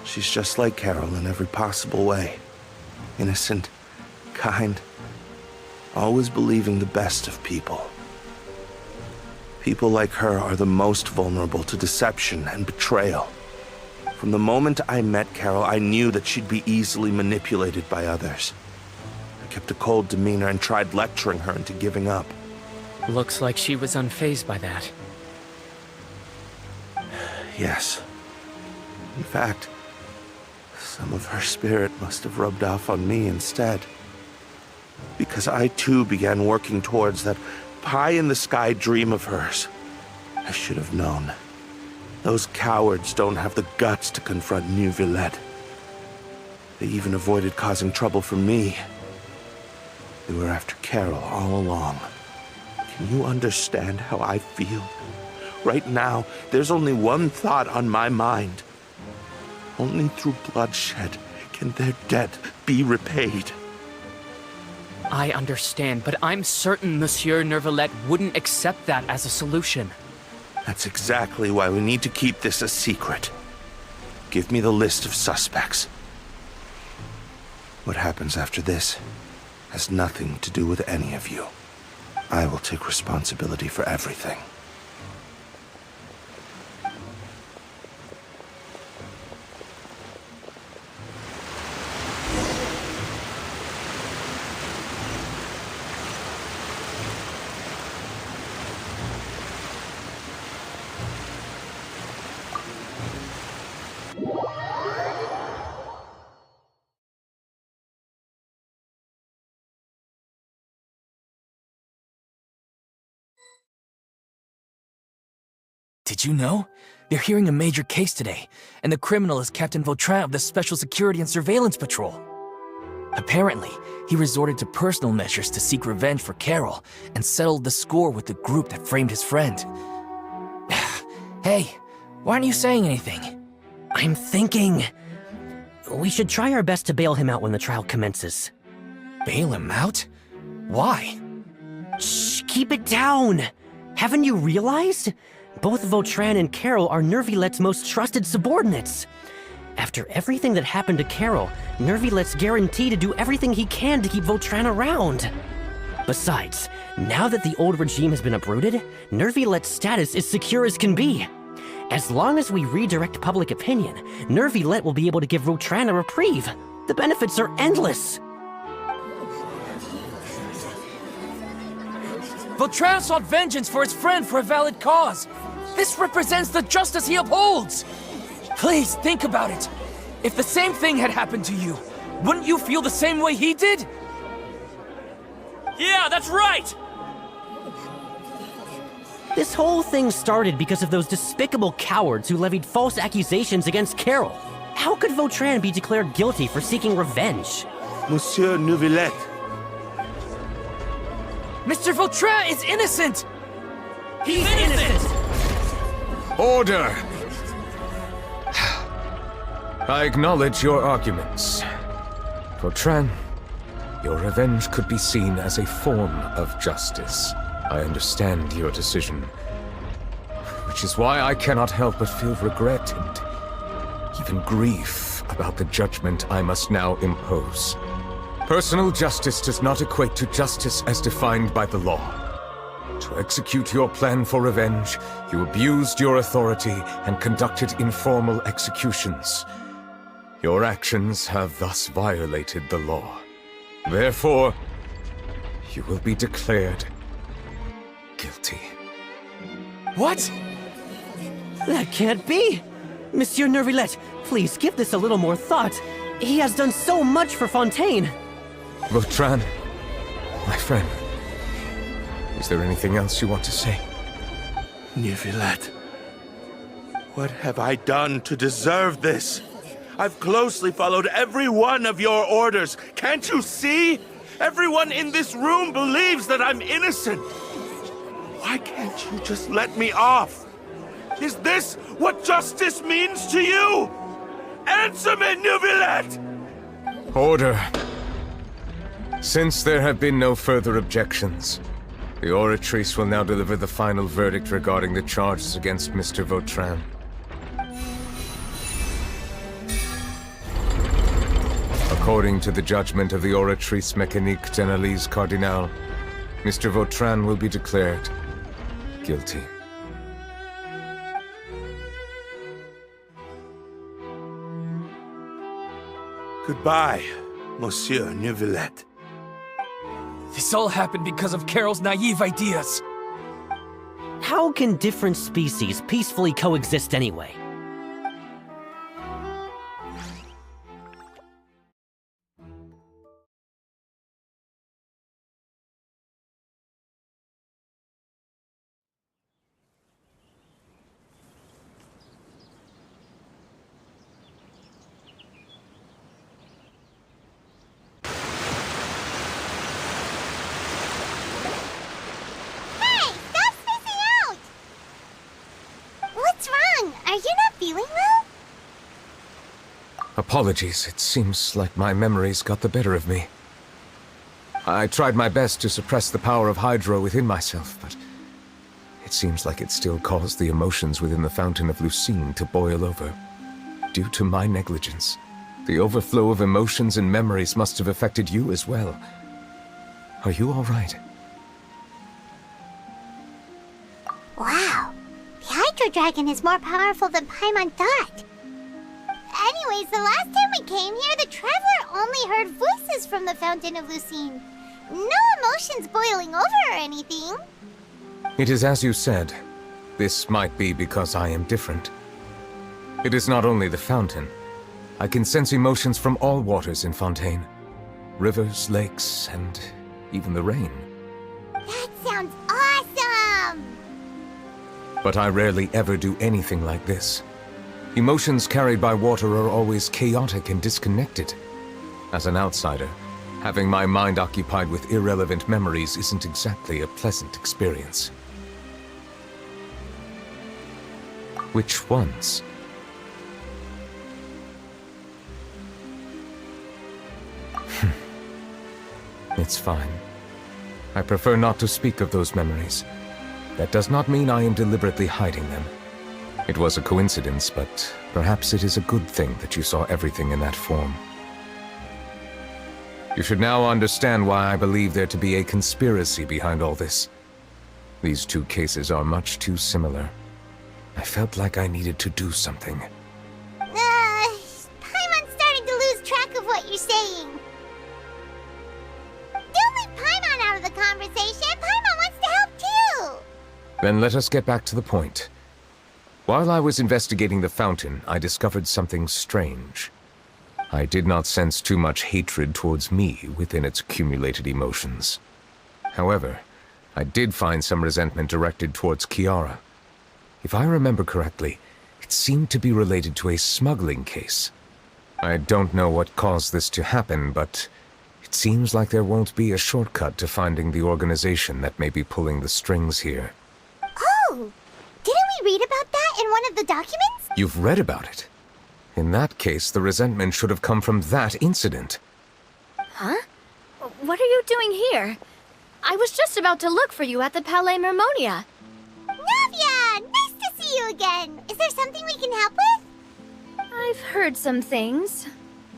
She's just like Carol in every possible way. Innocent, kind, always believing the best of people. People like her are the most vulnerable to deception and betrayal. From the moment I met Carol, I knew that she'd be easily manipulated by others. I kept a cold demeanor and tried lecturing her into giving up. Looks like she was unfazed by that. Yes. In fact, some of her spirit must have rubbed off on me instead. Because I too began working towards that pie-in-the-sky dream of hers. I should have known. Those cowards don't have the guts to confront Neuvillette. They even avoided causing trouble for me. They were after Carol all along. Can you understand how I feel? Right now, there's only one thought on my mind. Only through bloodshed can their debt be repaid. I understand, but I'm certain Monsieur Neuvillette wouldn't accept that as a solution. That's exactly why we need to keep this a secret. Give me the list of suspects. What happens after this has nothing to do with any of you. I will take responsibility for everything. Did you know? They're hearing a major case today, and the criminal is Captain Vautrin of the Special Security and Surveillance Patrol. Apparently, he resorted to personal measures to seek revenge for Carol and settled the score with the group that framed his friend. Hey, why aren't you saying anything? I'm thinking... we should try our best to bail him out when the trial commences. Bail him out? Why? Shh, keep it down! Haven't you realized? Both Vautrin and Carol are Neuvillette's most trusted subordinates. After everything that happened to Carol, Neuvillette's guaranteed to do everything he can to keep Vautrin around. Besides, now that the old regime has been uprooted, Neuvillette's status is secure as can be. As long as we redirect public opinion, Neuvillette will be able to give Vautrin a reprieve. The benefits are endless. Vautrin sought vengeance for his friend for a valid cause. This represents the justice he upholds. Please, think about it. If the same thing had happened to you, wouldn't you feel the same way he did? Yeah, that's right! This whole thing started because of those despicable cowards who levied false accusations against Carol. How could Vautrin be declared guilty for seeking revenge? Monsieur Neuvillette. Mr. Vautrin is innocent! He's innocent! Order! I acknowledge your arguments. Vautrin, your revenge could be seen as a form of justice. I understand your decision, which is why I cannot help but feel regret and even grief about the judgment I must now impose. Personal justice does not equate to justice as defined by the law. To execute your plan for revenge, you abused your authority and conducted informal executions. Your actions have thus violated the law. Therefore, you will be declared guilty. What? That can't be! Monsieur Neuvillette, please give this a little more thought. He has done so much for Fontaine. Vautrin, my friend, is there anything else you want to say? Neuvillette, what have I done to deserve this? I've closely followed every one of your orders. Can't you see? Everyone in this room believes that I'm innocent. Why can't you just let me off? Is this what justice means to you? Answer me, Neuvillette! Order. Since there have been no further objections, the Oratrice will now deliver the final verdict regarding the charges against Mr. Vautrin. According to the judgment of the Oratrice Mécanique d'Analyse Cardinal, Mr. Vautrin will be declared guilty. Goodbye, Monsieur Neuvillette. This all happened because of Carol's naive ideas. How can different species peacefully coexist anyway? Apologies, it seems like my memories got the better of me. I tried my best to suppress the power of Hydro within myself, but it seems like it still caused the emotions within the Fountain of Lucine to boil over. Due to my negligence, the overflow of emotions and memories must have affected you as well. Are you all right? Wow, the Hydro Dragon is more powerful than Paimon thought. Anyways, the last time we came here, the Traveler only heard voices from the Fountain of Lucine. No emotions boiling over or anything. It is as you said. This might be because I am different. It is not only the fountain. I can sense emotions from all waters in Fontaine. Rivers, lakes, and even the rain. That sounds awesome! But I rarely ever do anything like this. Emotions carried by water are always chaotic and disconnected. As an outsider, having my mind occupied with irrelevant memories isn't exactly a pleasant experience. Which ones? It's fine. I prefer not to speak of those memories. That does not mean I am deliberately hiding them. It was a coincidence, but perhaps it is a good thing that you saw everything in that form. You should now understand why I believe there to be a conspiracy behind all this. These two cases are much too similar. I felt like I needed to do something. Paimon's starting to lose track of what you're saying. Don't leave Paimon out of the conversation. Paimon wants to help too. Then let us get back to the point. While I was investigating the fountain, I discovered something strange. I did not sense too much hatred towards me within its accumulated emotions. However, I did find some resentment directed towards Kiara. If I remember correctly, it seemed to be related to a smuggling case. I don't know what caused this to happen, but it seems like there won't be a shortcut to finding the organization that may be pulling the strings here. Oh! Didn't we read about that in one of the documents? You've read about it? In that case, the resentment should have come from that incident. Huh? What are you doing here? I was just about to look for you at the Palais Mermonia. Navia! Nice to see you again! Is there something we can help with? I've heard some things,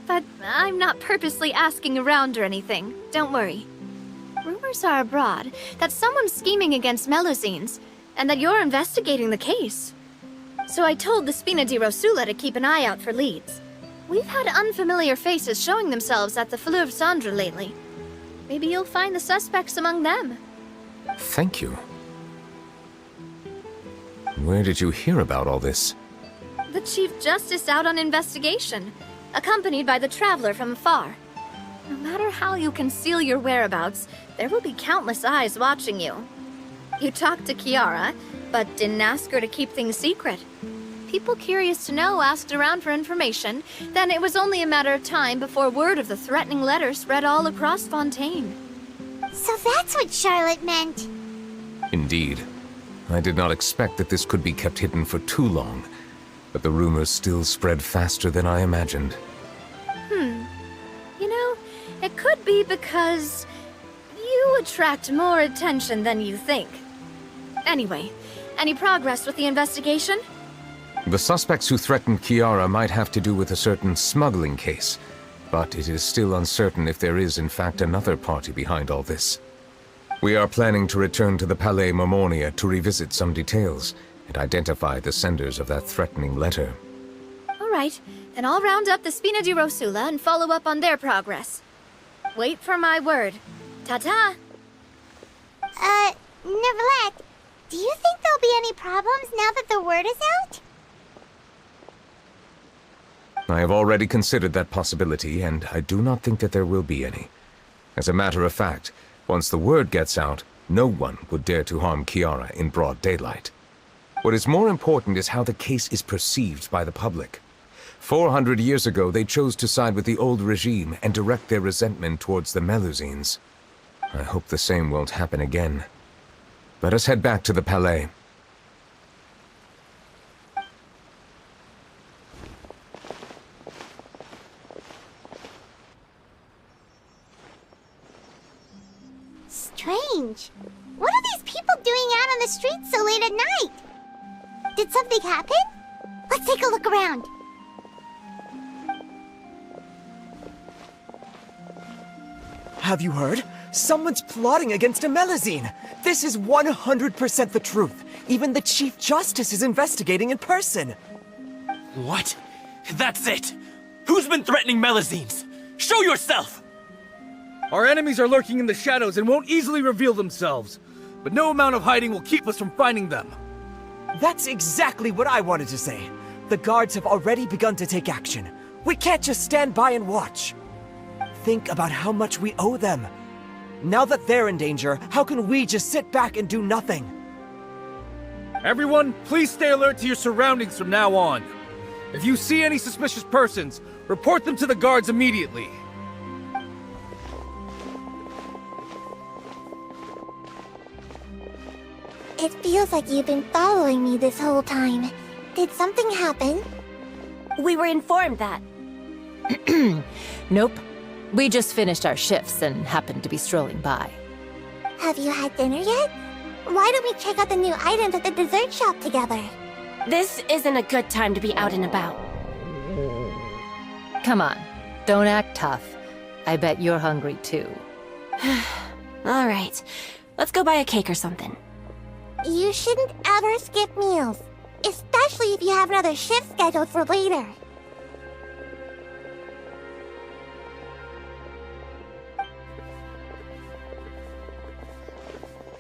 but I'm not purposely asking around or anything. Don't worry. Rumors are abroad that someone's scheming against Melusines, and that you're investigating the case. So I told the Spina di Rosula to keep an eye out for leads. We've had unfamiliar faces showing themselves at the Fleuve Cendre lately. Maybe you'll find the suspects among them. Thank you. Where did you hear about all this? The Chief Justice out on investigation, accompanied by the Traveler from afar. No matter how you conceal your whereabouts, there will be countless eyes watching you. You talked to Kiara, but didn't ask her to keep things secret. People curious to know asked around for information, then it was only a matter of time before word of the threatening letter spread all across Fontaine. So that's what Charlotte meant. Indeed. I did not expect that this could be kept hidden for too long, but the rumors still spread faster than I imagined. You know, it could be because you attract more attention than you think. Anyway, any progress with the investigation? The suspects who threatened Kiara might have to do with a certain smuggling case, but it is still uncertain if there is in fact another party behind all this. We are planning to return to the Palais Mermonia to revisit some details and identify the senders of that threatening letter. All right, then I'll round up the Spina di Rosula and follow up on their progress. Wait for my word. Ta-ta! Neuvillette, do you think there'll be any problems now that the word is out? I have already considered that possibility, and I do not think that there will be any. As a matter of fact, once the word gets out, no one would dare to harm Kiara in broad daylight. What is more important is how the case is perceived by the public. 400 years ago, they chose to side with the old regime and direct their resentment towards the Melusines. I hope the same won't happen again. Let us head back to the Palais. Strange. What are these people doing out on the streets so late at night? Did something happen? Let's take a look around. Have you heard? Someone's plotting against a Melusine! This is 100% the truth! Even the Chief Justice is investigating in person! What? That's it! Who's been threatening Melusines? Show yourself! Our enemies are lurking in the shadows and won't easily reveal themselves. But no amount of hiding will keep us from finding them. That's exactly what I wanted to say. The guards have already begun to take action. We can't just stand by and watch. Think about how much we owe them. Now that they're in danger, how can we just sit back and do nothing? Everyone, please stay alert to your surroundings from now on. If you see any suspicious persons, report them to the guards immediately. It feels like you've been following me this whole time. Did something happen? We were informed that. Nope. We just finished our shifts and happened to be strolling by. Have you had dinner yet? Why don't we check out the new items at the dessert shop together? This isn't a good time to be out and about. Come on, don't act tough. I bet you're hungry too. All right, let's go buy a cake or something. You shouldn't ever skip meals, especially if you have another shift scheduled for later.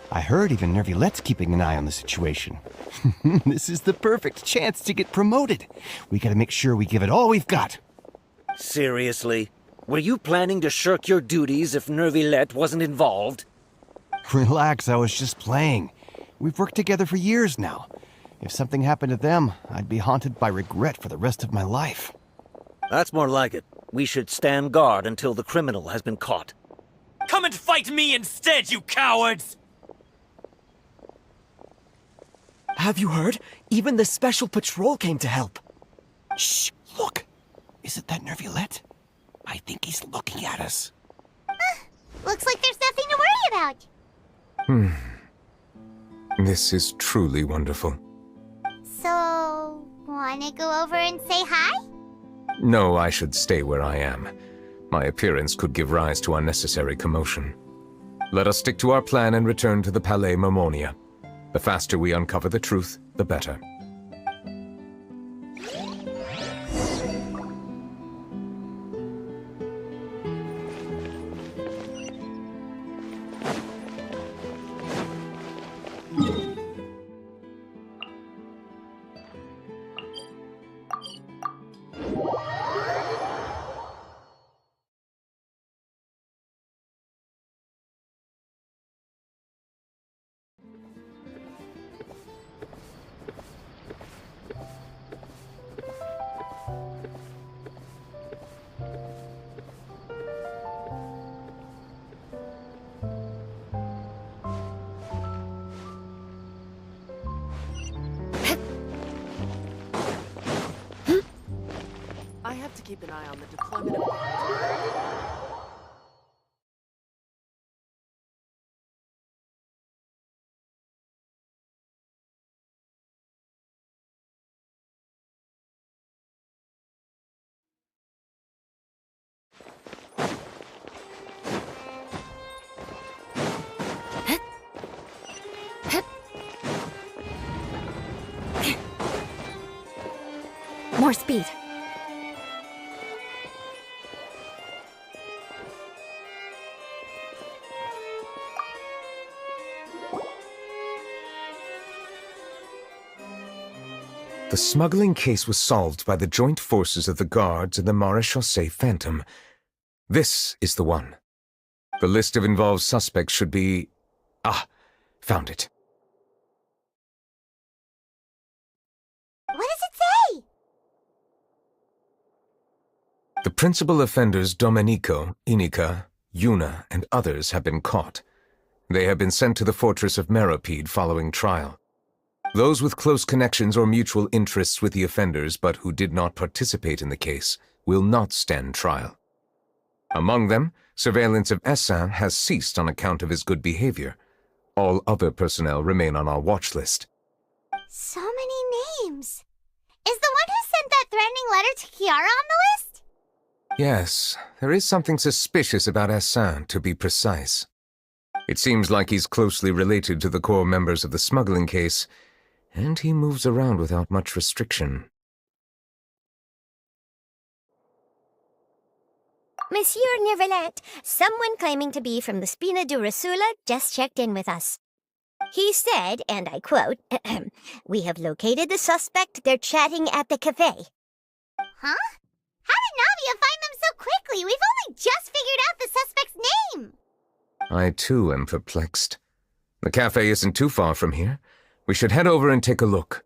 I heard even Neuvillette's keeping an eye on the situation. This is the perfect chance to get promoted. We gotta make sure we give it all we've got. Seriously? Were you planning to shirk your duties if Neuvillette wasn't involved? Relax, I was just playing. We've worked together for years now. If something happened to them, I'd be haunted by regret for the rest of my life. That's more like it. We should stand guard until the criminal has been caught. Come and fight me instead, you cowards! Have you heard? Even the Special Patrol came to help. Shh, look. Isn't that Neuvillette? I think he's looking at us. Looks like there's nothing to worry about. This is truly wonderful. So, wanna go over and say hi? No, I should stay where I am. My appearance could give rise to unnecessary commotion. Let us stick to our plan and return to the Palais Mermonia. The faster we uncover the truth, the better. I have to keep an eye on the deployment of guards. More speed. The smuggling case was solved by the joint forces of the guards and the Maréchaussée Phantom. This is the one. The list of involved suspects should be... found it. What does it say? The principal offenders Domenico, Inica, Yuna, and others have been caught. They have been sent to the fortress of Meropide following trial. Those with close connections or mutual interests with the offenders but who did not participate in the case will not stand trial. Among them, surveillance of Essin has ceased on account of his good behavior. All other personnel remain on our watch list. So many names. Is the one who sent that threatening letter to Kiara on the list? Yes, there is something suspicious about Essin, to be precise. It seems like he's closely related to the core members of the smuggling case, and he moves around without much restriction. Monsieur Neuvillette, someone claiming to be from the Spina Durasula just checked in with us. He said, and I quote, "We have located the suspect. They're chatting at the cafe." Huh? How did Navia find them so quickly? We've only just figured out the suspect's name. I too am perplexed. The cafe isn't too far from here. We should head over and take a look.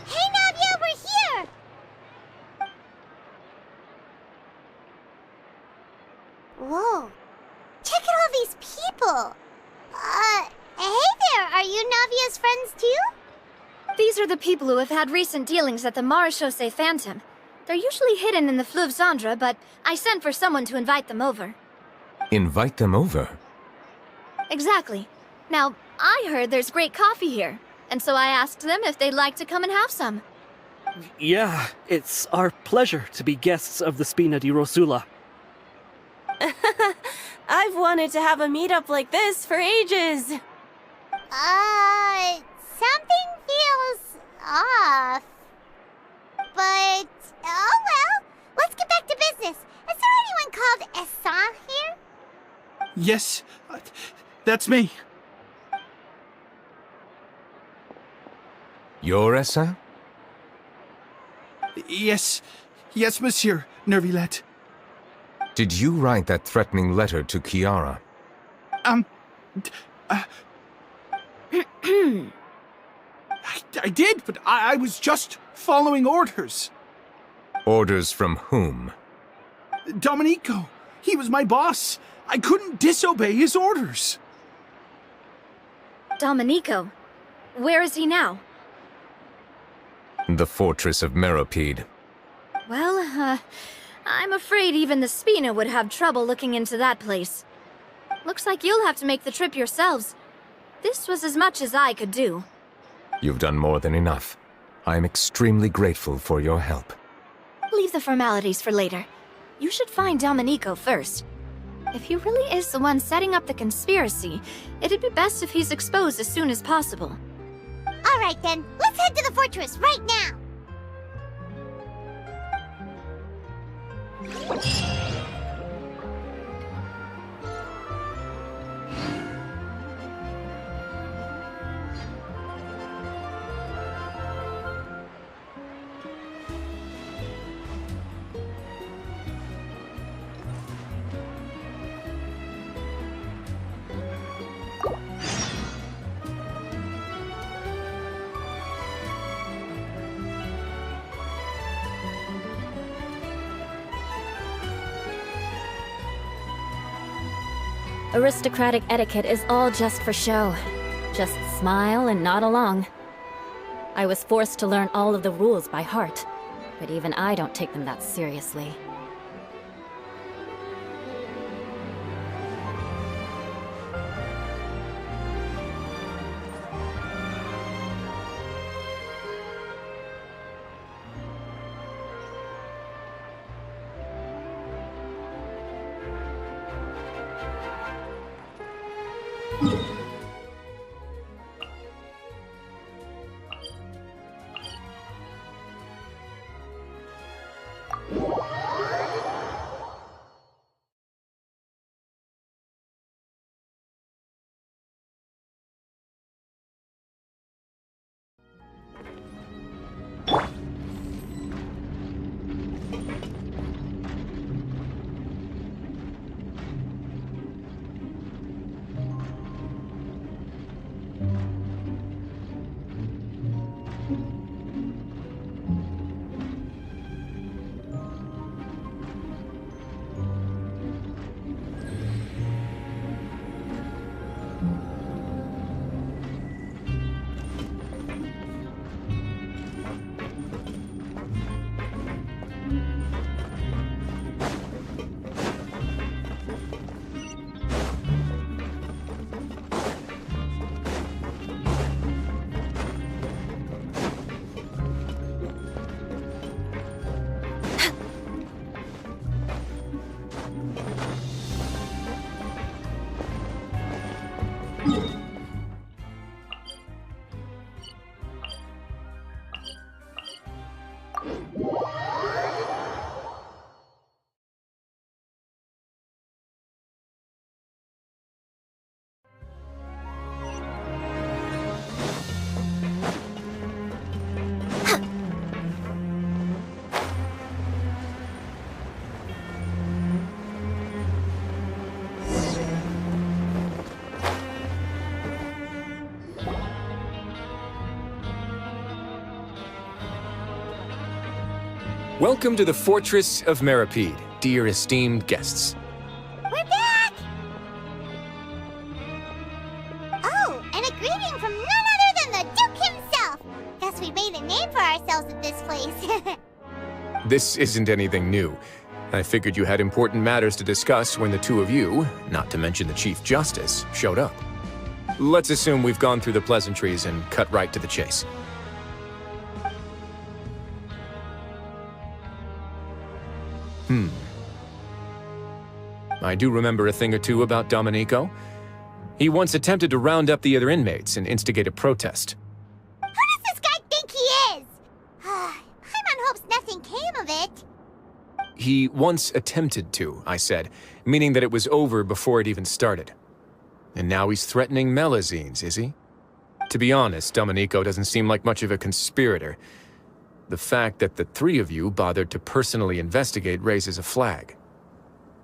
Hey, Navia, we're here! Whoa. Check out all these people. Hey there, are you Navia's friends too? These are the people who have had recent dealings at the Marechaussee Phantom. They're usually hidden in the Fleuve Cendre, but I sent for someone to invite them over. Invite them over? Exactly. Now, I heard there's great coffee here, and so I asked them if they'd like to come and have some. Yeah, it's our pleasure to be guests of the Spina di Rosula. I've wanted to have a meetup like this for ages. Something feels off. But, oh well, let's get back to business. Is there anyone called Essan here? Yes, that's me. You're Essa? Yes, monsieur, Neuvillette. Did you write that threatening letter to Kiara? I did, but I was just following orders. Orders from whom? Domenico. He was my boss. I couldn't disobey his orders. Domenico? Where is he now? The fortress of Meropide. Well, I'm afraid even the Spina would have trouble looking into that place. Looks like you'll have to make the trip yourselves. This was as much as I could do. You've done more than enough. I am extremely grateful for your help. Leave the formalities for later. You should find Domenico first. If he really is the one setting up the conspiracy, it'd be best if he's exposed as soon as possible. All right then, let's head to the fortress right now. Aristocratic etiquette is all just for show. Just smile and nod along. I was forced to learn all of the rules by heart, but even I don't take them that seriously. Welcome to the Fortress of Meripede, dear esteemed guests. We're back! Oh, and a greeting from none other than the Duke himself! Guess we made a name for ourselves at this place. This isn't anything new. I figured you had important matters to discuss when the two of you, not to mention the Chief Justice, showed up. Let's assume we've gone through the pleasantries and cut right to the chase. I do remember a thing or two about Domenico. He once attempted to round up the other inmates and instigate a protest. Who does this guy think he is? Paimon hopes nothing came of it. He once attempted to, I said, meaning that it was over before it even started. And now he's threatening Melazines, is he? To be honest, Domenico doesn't seem like much of a conspirator. The fact that the three of you bothered to personally investigate raises a flag.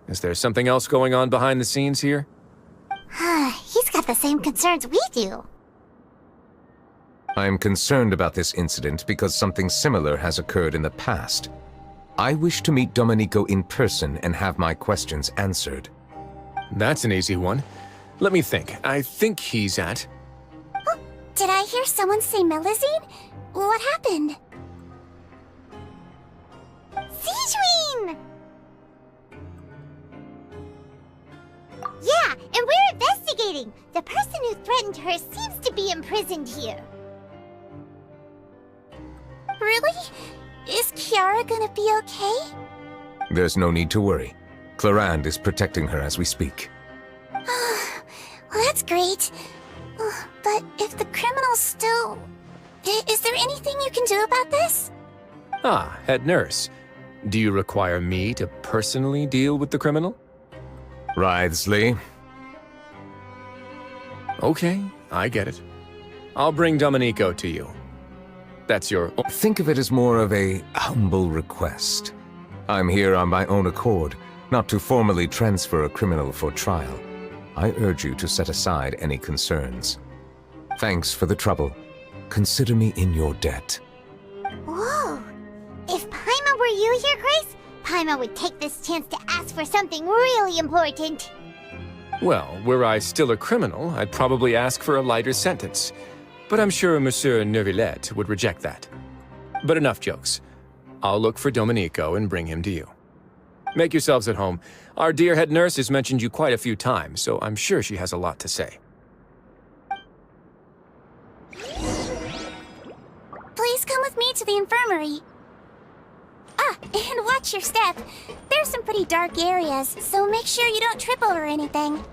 Is there something else going on behind the scenes here? He's got the same concerns we do. I am concerned about this incident because something similar has occurred in the past. I wish to meet Domenico in person and have my questions answered. That's an easy one. Let me think. I think he's at... Oh, did I hear someone say Melazine? What happened? Sigewinne! Yeah, and we're investigating. The person who threatened her seems to be imprisoned here. Really? Is Kiara gonna be okay? There's no need to worry. Clarande is protecting her as we speak. Well, that's great. But if the criminal's still... Is there anything you can do about this? Ah, head nurse. Do you require me to personally deal with the criminal? Wriothesley. Okay, I get it. I'll bring Domenico to you. That's your... Think of it as more of a humble request. I'm here on my own accord, not to formally transfer a criminal for trial. I urge you to set aside any concerns. Thanks for the trouble. Consider me in your debt. Whoa! If Paimon were you here, Grace, Paimon would take this chance to ask for something really important. Well, were I still a criminal, I'd probably ask for a lighter sentence. But I'm sure Monsieur Neuvillette would reject that. But enough jokes. I'll look for Domenico and bring him to you. Make yourselves at home. Our dear head nurse has mentioned you quite a few times, so I'm sure she has a lot to say. Please come with me to the infirmary. Ah, and watch your step. There's some pretty dark areas, so make sure you don't trip over anything.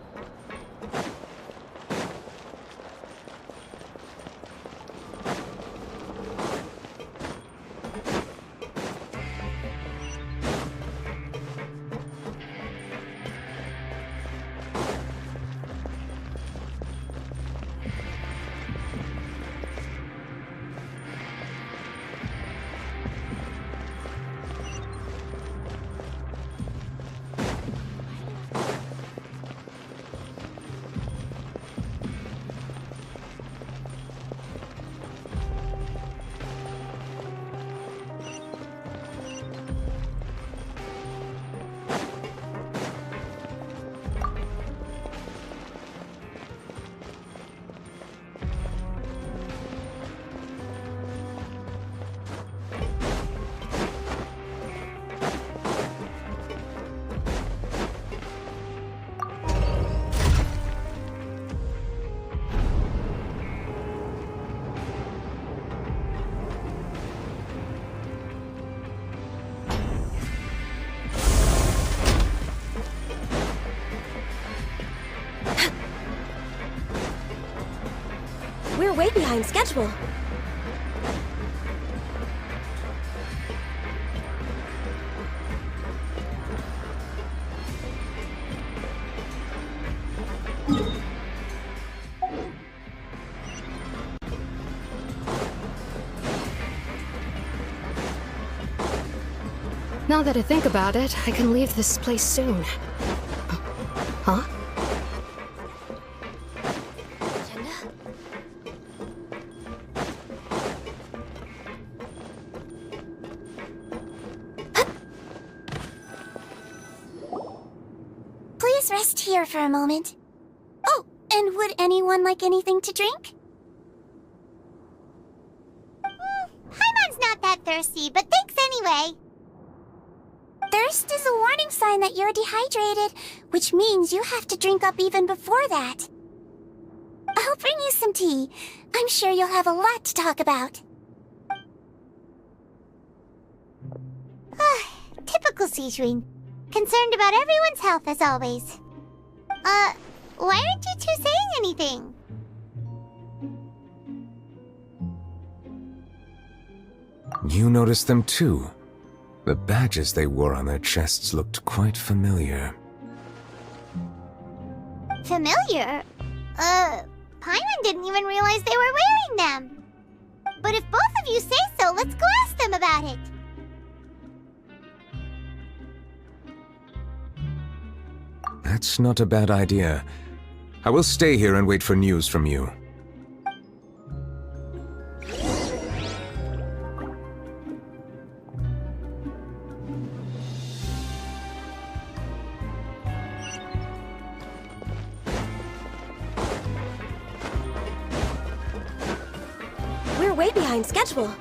We're way behind schedule. Now that I think about it, I can leave this place soon. Huh? Let's rest here for a moment. Oh, and would anyone like anything to drink? Paimon's not that thirsty, but thanks anyway. Thirst is a warning sign that you're dehydrated, which means you have to drink up even before that. I'll bring you some tea. I'm sure you'll have a lot to talk about. Typical Sijun. Concerned about everyone's health as always. Why aren't you two saying anything? You noticed them too. The badges they wore on their chests looked quite familiar. Familiar? Paimon didn't even realize they were wearing them. But if both of you say so, let's go ask them about it. That's not a bad idea. I will stay here and wait for news from you. We're way behind schedule.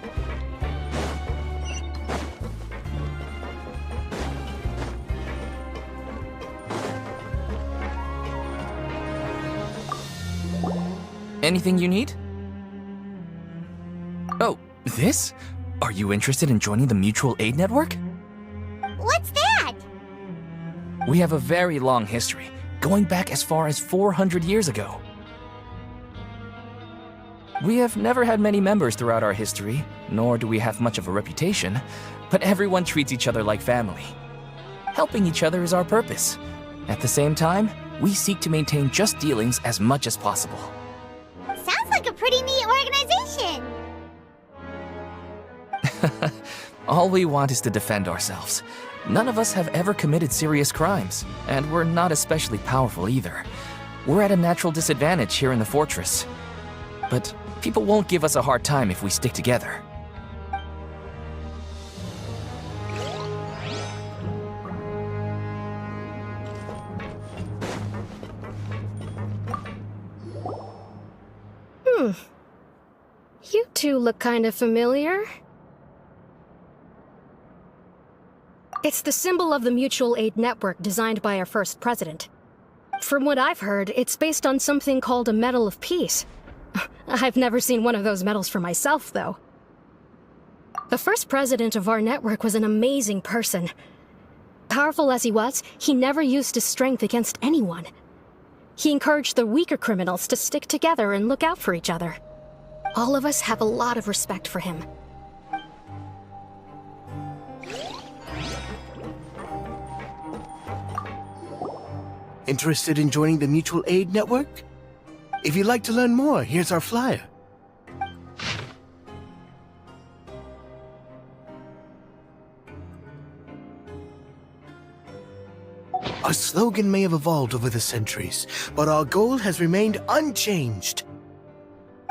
Anything you need? Oh, this? Are you interested in joining the Mutual Aid Network? What's that? We have a very long history, going back as far as 400 years ago. We have never had many members throughout our history, nor do we have much of a reputation, but everyone treats each other like family. Helping each other is our purpose. At the same time, we seek to maintain just dealings as much as possible. Sounds like a pretty neat organization. All we want is to defend ourselves. None of us have ever committed serious crimes, and we're not especially powerful either. We're at a natural disadvantage here in the fortress. But people won't give us a hard time if we stick together. You two look kind of familiar. It's the symbol of the Mutual Aid Network designed by our first president. From what I've heard, it's based on something called a Medal of Peace. I've never seen one of those medals for myself, though. The first president of our network was an amazing person. Powerful as he was, he never used his strength against anyone. He encouraged the weaker criminals to stick together and look out for each other. All of us have a lot of respect for him. Interested in joining the Mutual Aid Network? If you'd like to learn more, here's our flyer. Our slogan may have evolved over the centuries, but our goal has remained unchanged.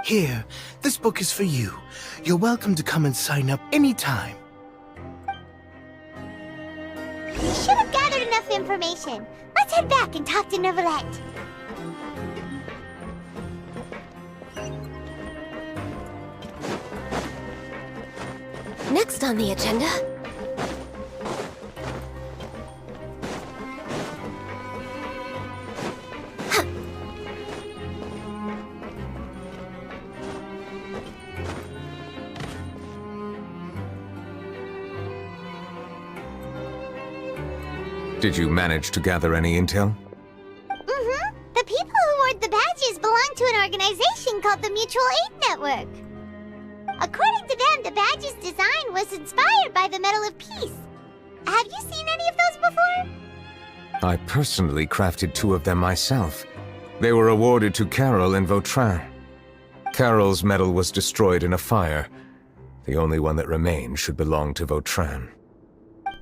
Here, this book is for you. You're welcome to come and sign up anytime. We should have gathered enough information. Let's head back and talk to Neuvillette. Next on the agenda... Did you manage to gather any intel? Mm-hmm. The people who wore the badges belong to an organization called the Mutual Aid Network. According to them, the badge's design was inspired by the Medal of Peace. Have you seen any of those before? I personally crafted 2 of them myself. They were awarded to Carol and Vautrin. Carol's medal was destroyed in a fire. The only one that remained should belong to Vautrin.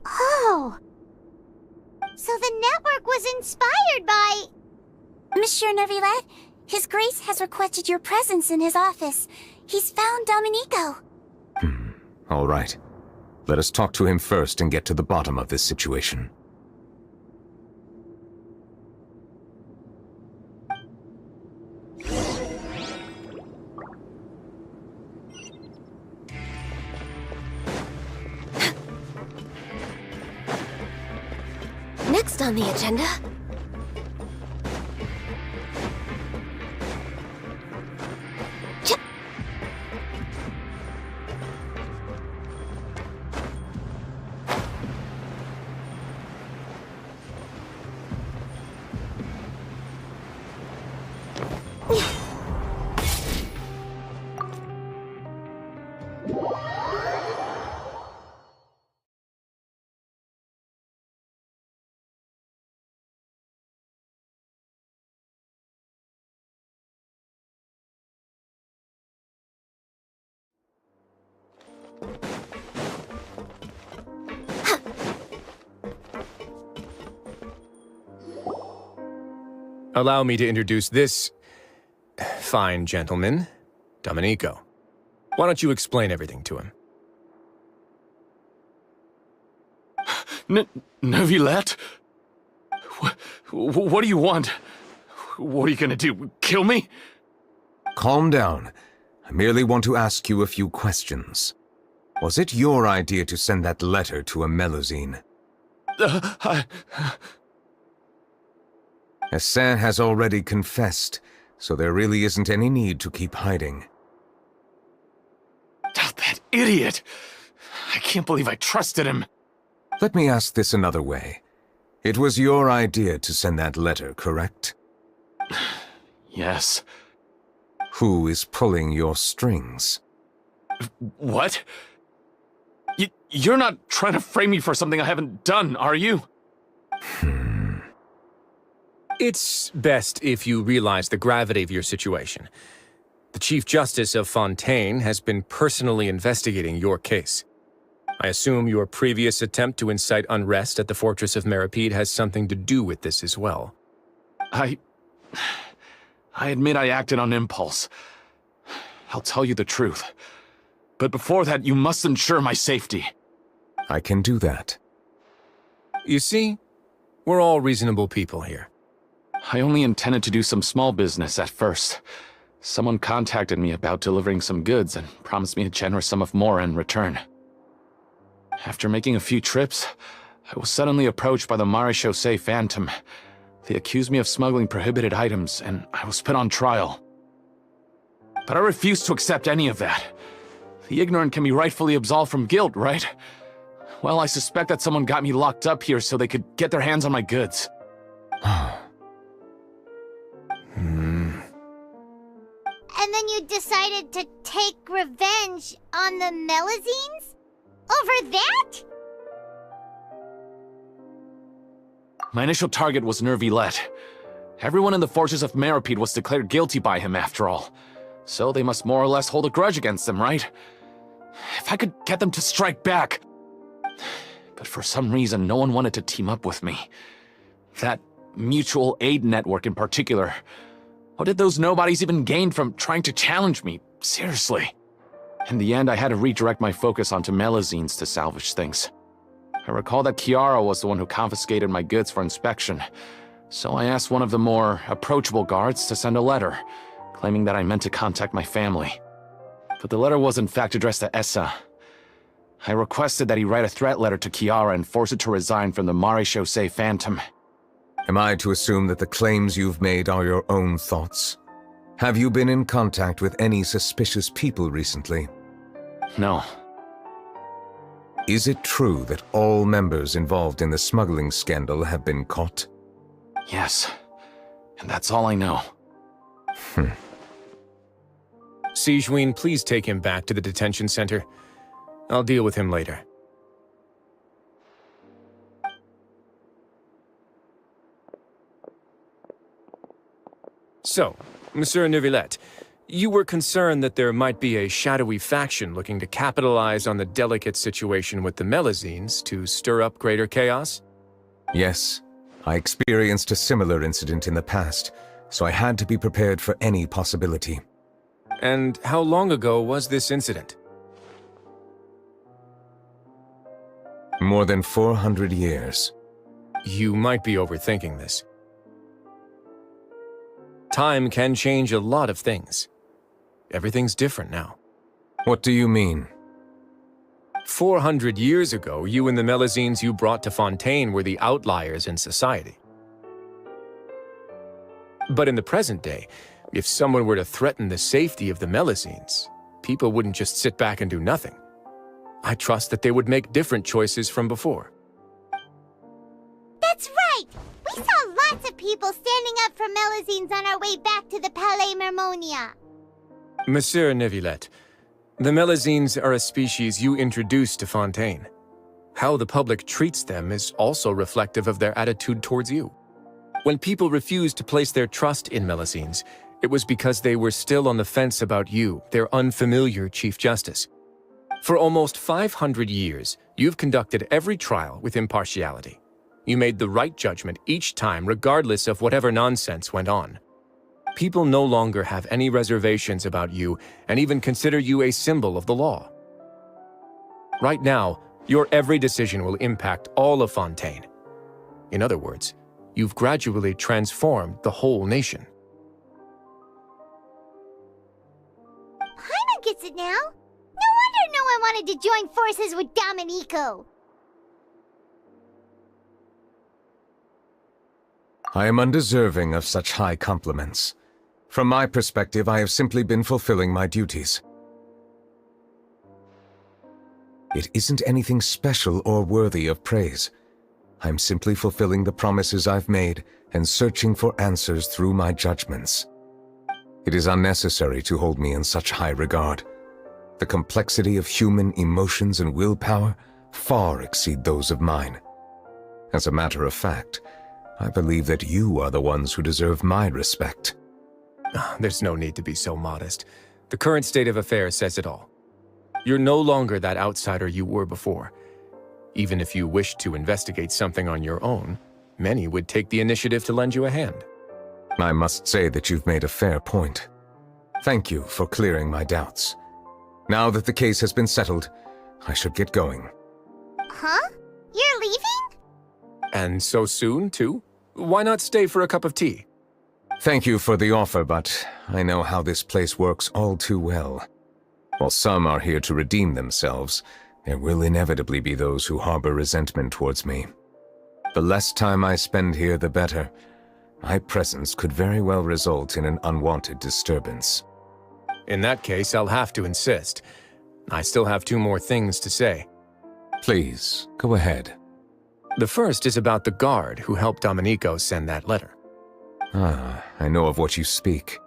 Oh! So the network was inspired by... Monsieur Neuvillette, His Grace has requested your presence in his office. He's found Domenico. All right. Let us talk to him first and get to the bottom of this situation. next on the agenda? Allow me to introduce this fine gentleman, Domenico. Why don't you explain everything to him? Neuvillette? What do you want? What are you gonna do? Kill me? Calm down. I merely want to ask you a few questions. Was it your idea to send that letter to a Melusine? Hassan has already confessed, so there really isn't any need to keep hiding. That idiot! I can't believe I trusted him. Let me ask this another way. It was your idea to send that letter, correct? Yes. Who is pulling your strings? What? You're not trying to frame me for something I haven't done, are you? It's best if you realize the gravity of your situation. The Chief Justice of Fontaine has been personally investigating your case. I assume your previous attempt to incite unrest at the Fortress of Meripede has something to do with this as well. I admit I acted on impulse. I'll tell you the truth. But before that, you must ensure my safety. I can do that. You see, we're all reasonable people here. I only intended to do some small business at first. Someone contacted me about delivering some goods and promised me a generous sum of more in return. After making a few trips, I was suddenly approached by the Marechaussee Phantom. They accused me of smuggling prohibited items, and I was put on trial. But I refused to accept any of that. The ignorant can be rightfully absolved from guilt, right? Well, I suspect that someone got me locked up here so they could get their hands on my goods. And then you decided to take revenge on the Melusines? Over that? My initial target was Neuvillette. Everyone in the forces of Meripede was declared guilty by him, after all. So they must more or less hold a grudge against him, right? If I could get them to strike back. But for some reason, no one wanted to team up with me. That mutual aid network in particular. What did those nobodies even gain from trying to challenge me? Seriously. In the end, I had to redirect my focus onto Melusines to salvage things. I recall that Chiara was the one who confiscated my goods for inspection, so I asked one of the more approachable guards to send a letter, claiming that I meant to contact my family. But the letter was in fact addressed to Essa. I requested that he write a threat letter to Chiara and force her to resign from the Marechaussee Phantom. Am I to assume that the claims you've made are your own thoughts? Have you been in contact with any suspicious people recently? No. Is it true that all members involved in the smuggling scandal have been caught? Yes. And that's all I know. Sigewinne, please take him back to the detention center. I'll deal with him later. So, Monsieur Neuvillette, you were concerned that there might be a shadowy faction looking to capitalize on the delicate situation with the Melusines to stir up greater chaos? Yes. I experienced a similar incident in the past, so I had to be prepared for any possibility. And how long ago was this incident? More than 400 years. You might be overthinking this. Time can change a lot of things. Everything's different now. What do you mean? 400 years ago, you and the Melazines you brought to Fontaine were the outliers in society. But in the present day, if someone were to threaten the safety of the Melazines, people wouldn't just sit back and do nothing. I trust that they would make different choices from before. That's right! We saw lots of people standing up for Melazines on our way back to the Palais Mermonia. Monsieur Neuvillette, the Melazines are a species you introduced to Fontaine. How the public treats them is also reflective of their attitude towards you. When people refused to place their trust in Melazines, it was because they were still on the fence about you, their unfamiliar Chief Justice. For almost 500 years, you've conducted every trial with impartiality. You made the right judgment each time, regardless of whatever nonsense went on. People no longer have any reservations about you and even consider you a symbol of the law. Right now, your every decision will impact all of Fontaine. In other words, you've gradually transformed the whole nation. Paimon gets it now. No wonder no one wanted to join forces with Domenico. I am undeserving of such high compliments. From my perspective, I have simply been fulfilling my duties. It isn't anything special or worthy of praise. I'm simply fulfilling the promises I've made and searching for answers through my judgments. It is unnecessary to hold me in such high regard. The complexity of human emotions and willpower far exceed those of mine. As a matter of fact, I believe that you are the ones who deserve my respect. There's no need to be so modest. The current state of affairs says it all. You're no longer that outsider you were before. Even if you wished to investigate something on your own, many would take the initiative to lend you a hand. I must say that you've made a fair point. Thank you for clearing my doubts. Now that the case has been settled, I should get going. Huh? You're leaving? And so soon, too? Why not stay for a cup of tea? Thank you for the offer, but I know how this place works all too well. While some are here to redeem themselves, there will inevitably be those who harbor resentment towards me. The less time I spend here, the better. My presence could very well result in an unwanted disturbance. In that case, I'll have to insist. I still have 2 more things to say. Please, go ahead. The first is about the guard who helped Domenico send that letter. Ah, I know of what you speak.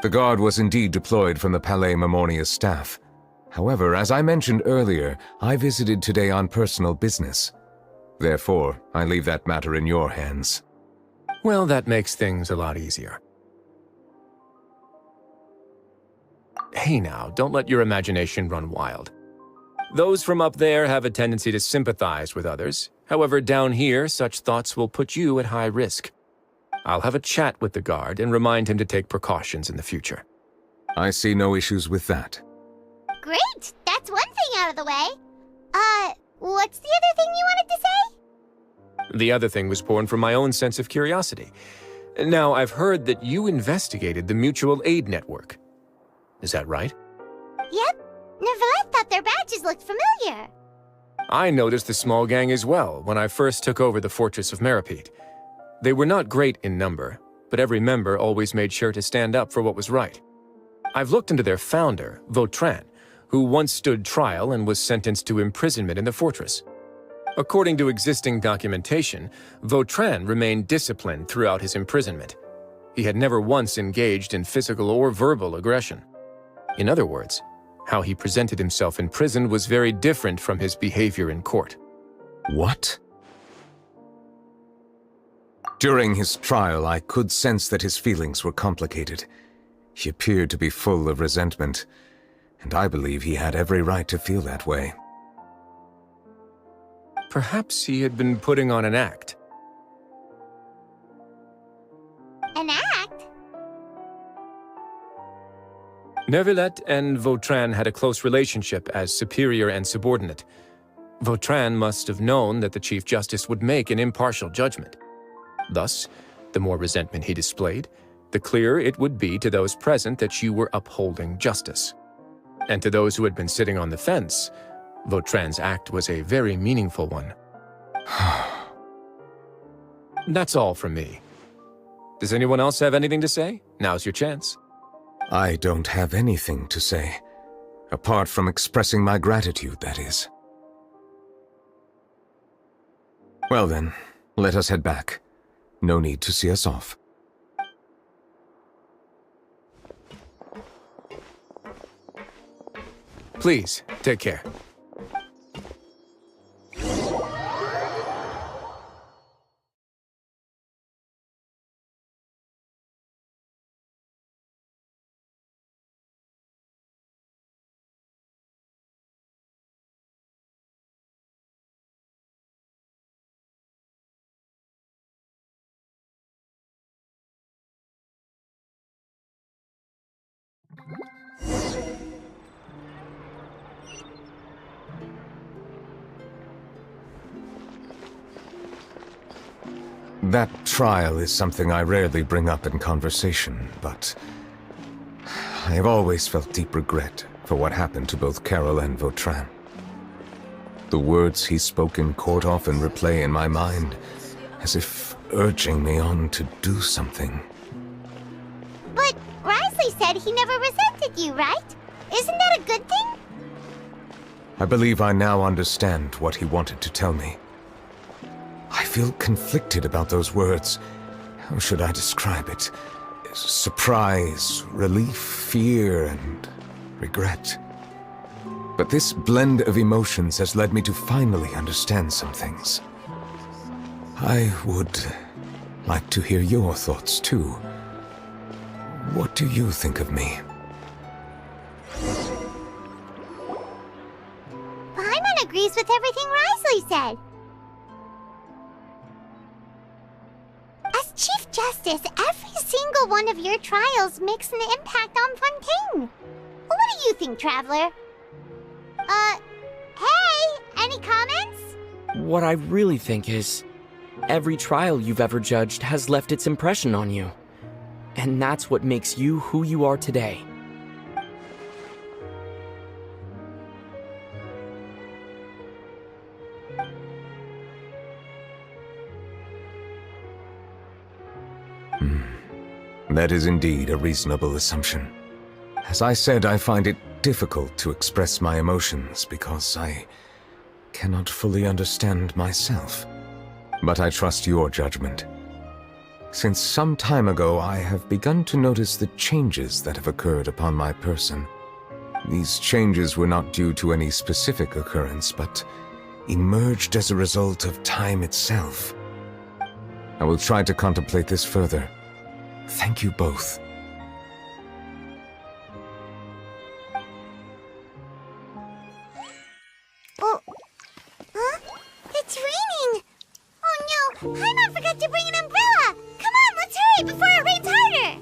The guard was indeed deployed from the Palais Mermonia's staff. However, as I mentioned earlier, I visited today on personal business. Therefore, I leave that matter in your hands. Well, that makes things a lot easier. Hey now, don't let your imagination run wild. Those from up there have a tendency to sympathize with others. However, down here, such thoughts will put you at high risk. I'll have a chat with the guard and remind him to take precautions in the future. I see no issues with that. Great! That's one thing out of the way. What's the other thing you wanted to say? The other thing was born from my own sense of curiosity. Now, I've heard that you investigated the mutual aid network. Is that right? Yep. Neuvillette thought their badges looked familiar. I noticed the small gang as well when I first took over the fortress of Meripede. They were not great in number, but every member always made sure to stand up for what was right. I've looked into their founder, Vautrin, who once stood trial and was sentenced to imprisonment in the fortress. According to existing documentation, Vautrin remained disciplined throughout his imprisonment. He had never once engaged in physical or verbal aggression. In other words, how he presented himself in prison was very different from his behavior in court. What? During his trial, I could sense that his feelings were complicated. He appeared to be full of resentment, and I believe he had every right to feel that way. Perhaps he had been putting on an act. An act? Neuvillette and Vautrin had a close relationship as superior and subordinate. Vautrin must have known that the Chief Justice would make an impartial judgment. Thus, the more resentment he displayed, the clearer it would be to those present that you were upholding justice. And to those who had been sitting on the fence, Vautrin's act was a very meaningful one. That's all from me. Does anyone else have anything to say? Now's your chance. I don't have anything to say. Apart from expressing my gratitude, that is. Well then, let us head back. No need to see us off. Please, take care. That trial is something I rarely bring up in conversation, but I have always felt deep regret for what happened to both Carol and Vautrin. The words he spoke in court often replay in my mind, as if urging me on to do something. But Risley said he never resented you, right? Isn't that a good thing? I believe I now understand what he wanted to tell me. I feel conflicted about those words. How should I describe it? Surprise, relief, fear, and regret. But this blend of emotions has led me to finally understand some things. I would like to hear your thoughts, too. What do you think of me? Paimon agrees with everything Risley said. As Chief Justice, every single one of your trials makes an impact on Fontaine. What do you think, Traveler? Hey, any comments? What I really think is, every trial you've ever judged has left its impression on you. And that's what makes you who you are today. That is indeed a reasonable assumption. As I said, I find it difficult to express my emotions because I cannot fully understand myself. But I trust your judgment. Since some time ago, I have begun to notice the changes that have occurred upon my person. These changes were not due to any specific occurrence, but emerged as a result of time itself. I will try to contemplate this further. Thank you both. Oh, huh? It's raining! Oh no, Paimon forgot to bring an umbrella! Come on, let's hurry before it rains harder!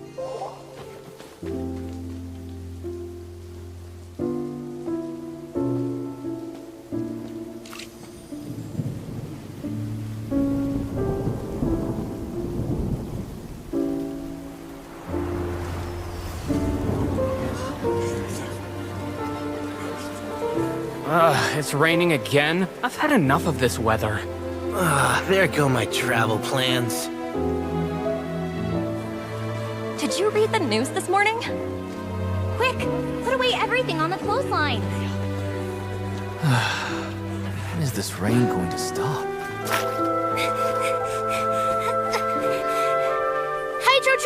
It's raining again? I've had enough of this weather. There go my travel plans. Did you read the news this morning? Quick, put away everything on the clothesline. When is this rain going to stop? Hydro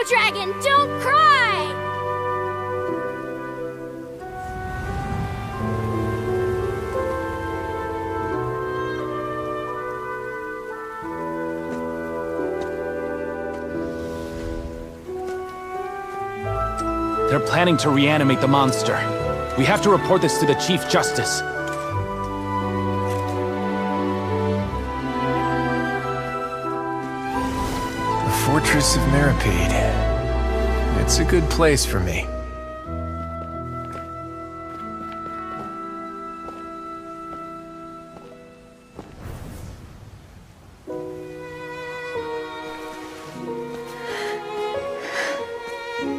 Dragon, don't cry! They're planning to reanimate the monster. We have to report this to the Chief Justice. The Fortress of Meropide. It's a good place for me.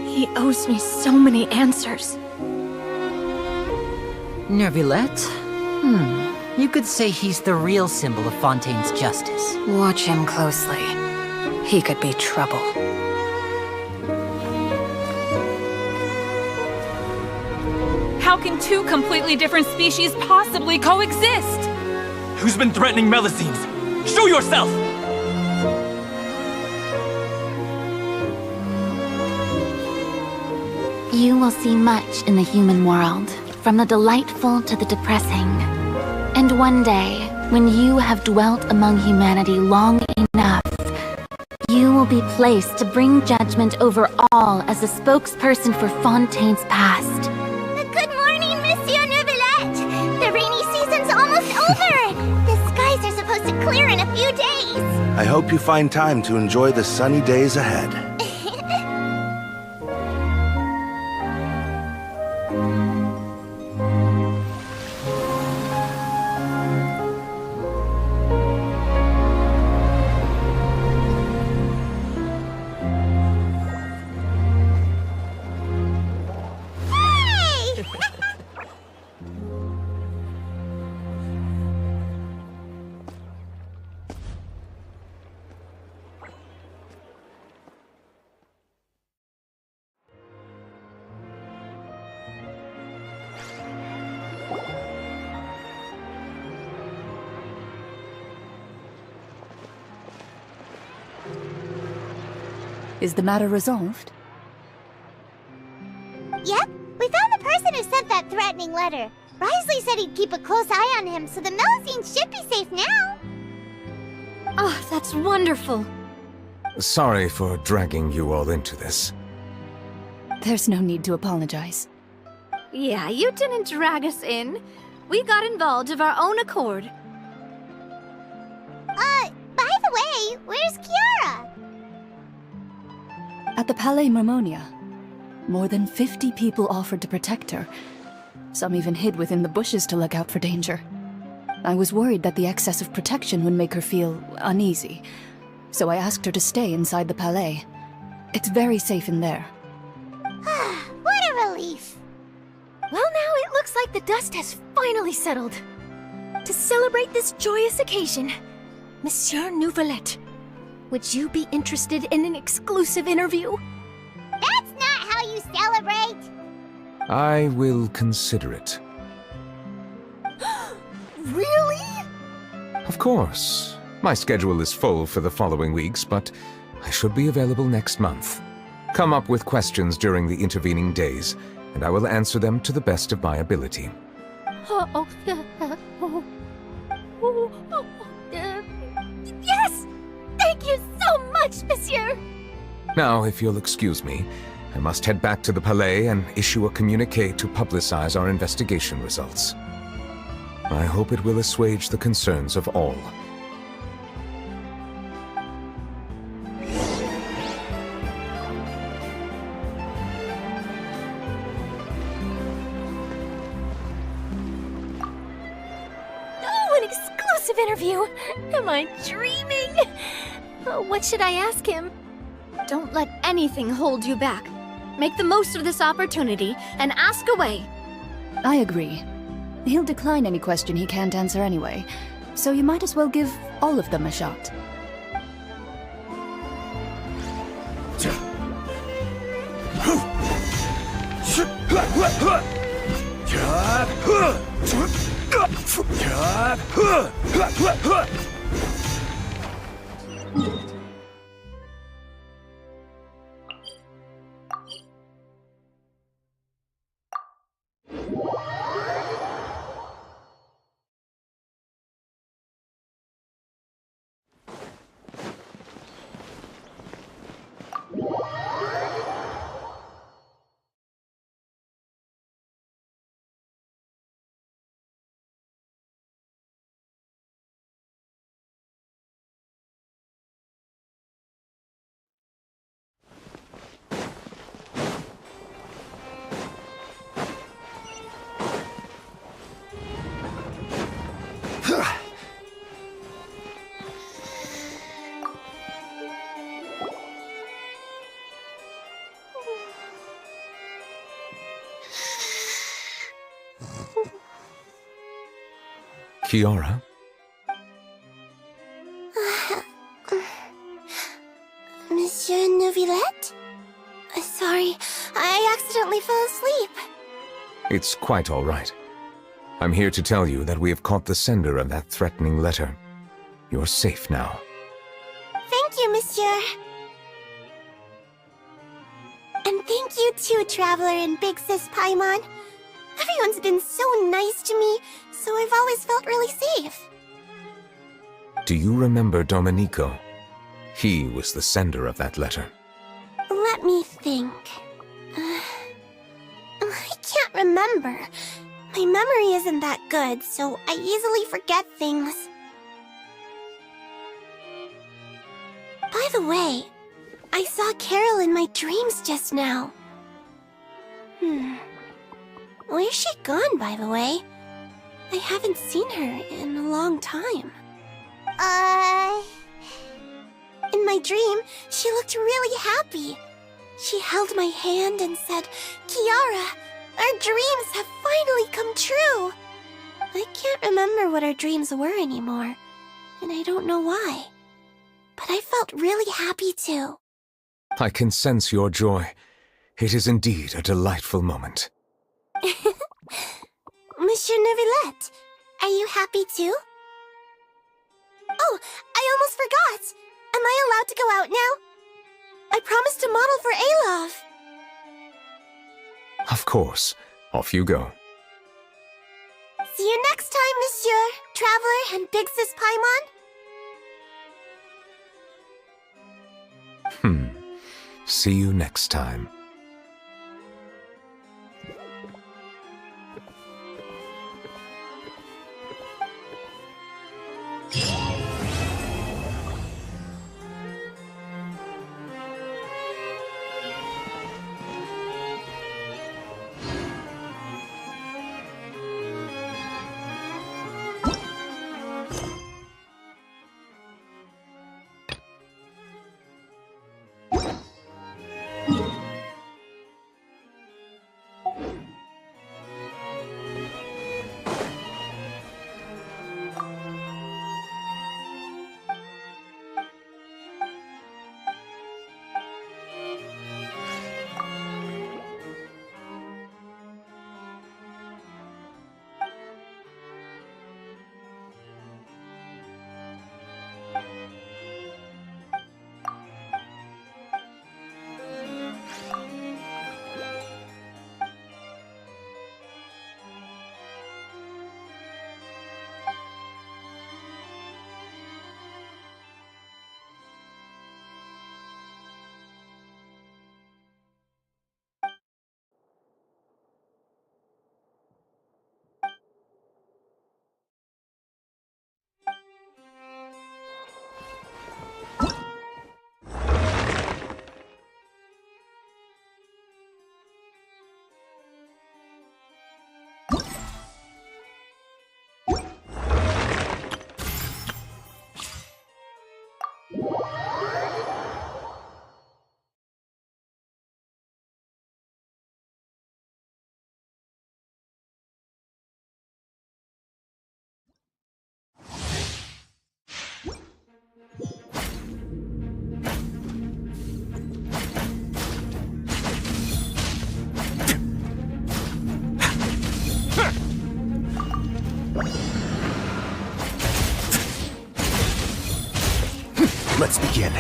He owes me so many answers. Neuvillette, You could say he's the real symbol of Fontaine's justice. Watch him closely. He could be trouble. How can two completely different species possibly coexist? Who's been threatening Melusines? Show yourself! You will see much in the human world, from the delightful to the depressing. And one day, when you have dwelt among humanity long enough, you will be placed to bring judgment over all as a spokesperson for Fontaine's past. Good morning, Monsieur Neuvillette! The rainy season's almost over! The skies are supposed to clear in a few days! I hope you find time to enjoy the sunny days ahead. Is the matter resolved? Yep, we found the person who sent that threatening letter. Risley said he'd keep a close eye on him, so the Melusines should be safe now. Oh, that's wonderful. Sorry for dragging you all into this. There's no need to apologize. Yeah, you didn't drag us in. We got involved of our own accord. By the way, where's Kiara? At the Palais Mermonia, more than 50 people offered to protect her. Some even hid within the bushes to look out for danger. I was worried that the excess of protection would make her feel uneasy, so I asked her to stay inside the Palais. It's very safe in there. What a relief! Well, now it looks like the dust has finally settled. To celebrate this joyous occasion, Monsieur Neuvillette, would you be interested in an exclusive interview? That's not how you celebrate! I will consider it. Really? Of course. My schedule is full for the following weeks, but I should be available next month. Come up with questions during the intervening days, and I will answer them to the best of my ability. Yes! Thank you so much, Monsieur! Now, if you'll excuse me, I must head back to the Palais and issue a communiqué to publicize our investigation results. I hope it will assuage the concerns of all. Oh, an exclusive interview! Am I dreaming? What should I ask him? Don't let anything hold you back. Make the most of this opportunity and ask away. I agree. He'll decline any question he can't answer anyway, so you might as well give all of them a shot. Kiara? Monsieur Neuvillette? Sorry, I accidentally fell asleep. It's quite all right. I'm here to tell you that we have caught the sender of that threatening letter. You're safe now. Thank you, monsieur. And thank you too, Traveler and Big Sis Paimon. Everyone's been so nice to me, so I've always felt really safe. Do you remember Domenico? He was the sender of that letter. Let me think. I can't remember. My memory isn't that good, so I easily forget things. By the way, I saw Carol in my dreams just now. Where's she gone, by the way? I haven't seen her in a long time. In my dream, she looked really happy. She held my hand and said, "Kiara, our dreams have finally come true." I can't remember what our dreams were anymore, and I don't know why. But I felt really happy too. I can sense your joy. It is indeed a delightful moment. Monsieur Neuvillette, are you happy too? Oh, I almost forgot! Am I allowed to go out now? I promised to model for Alov. Of course. Off you go. See you next time, Monsieur, Traveler, and Big Sis Paimon. See you next time. Let's begin.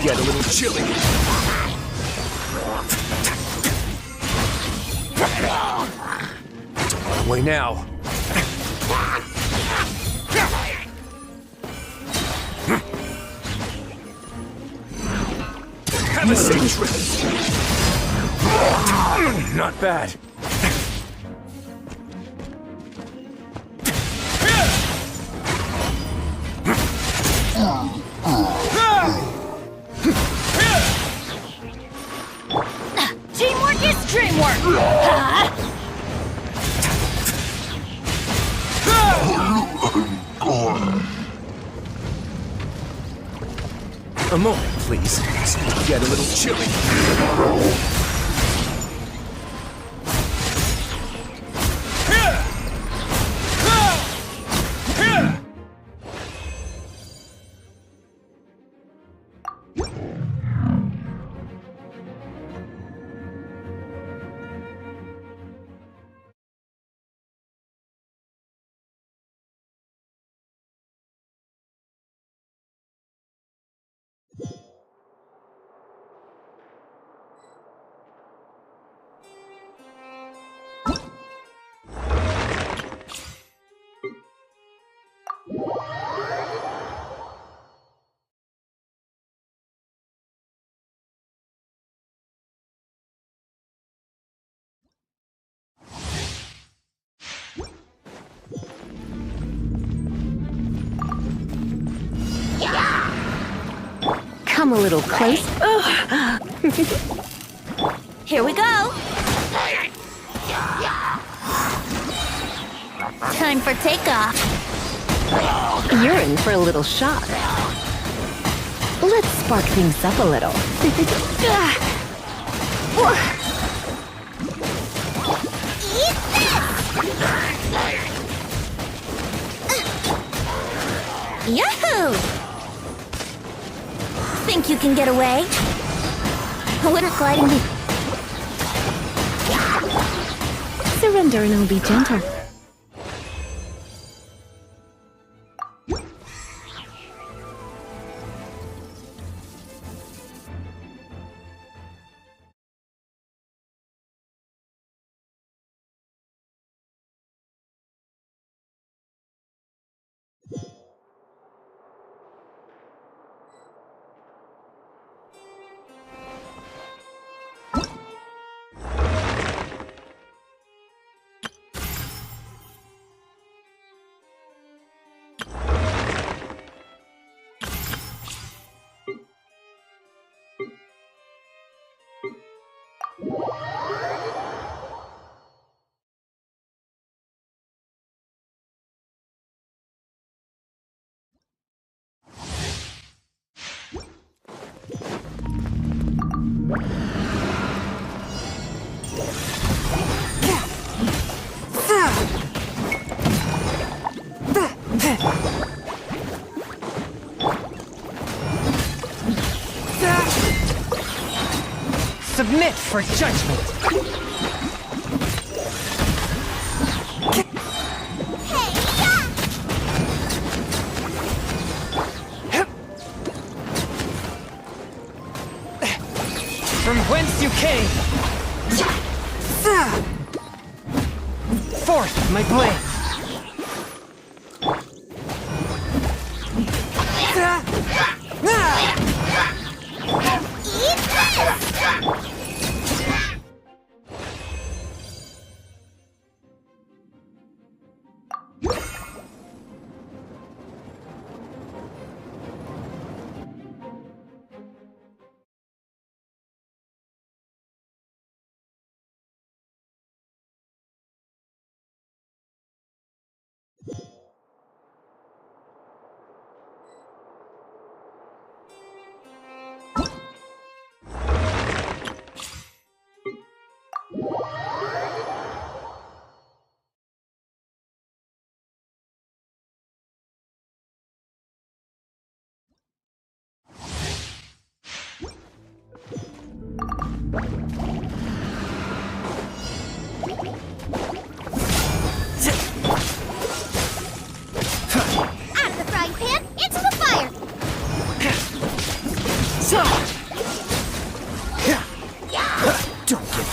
Get a little chilly. Don't run away now. Have a safe trip. Not bad. Teamwork is dreamwork! A moment. please. It's gonna get a little chilly. Come a little close. Here we go. Time for takeoff. You're in for a little shock. Let's spark things up a little. Yahoo! Think you can get away? Wouldn't gliding be... Surrender and I'll be gentle. Submit for judgment. From whence you came. Forth, my blade.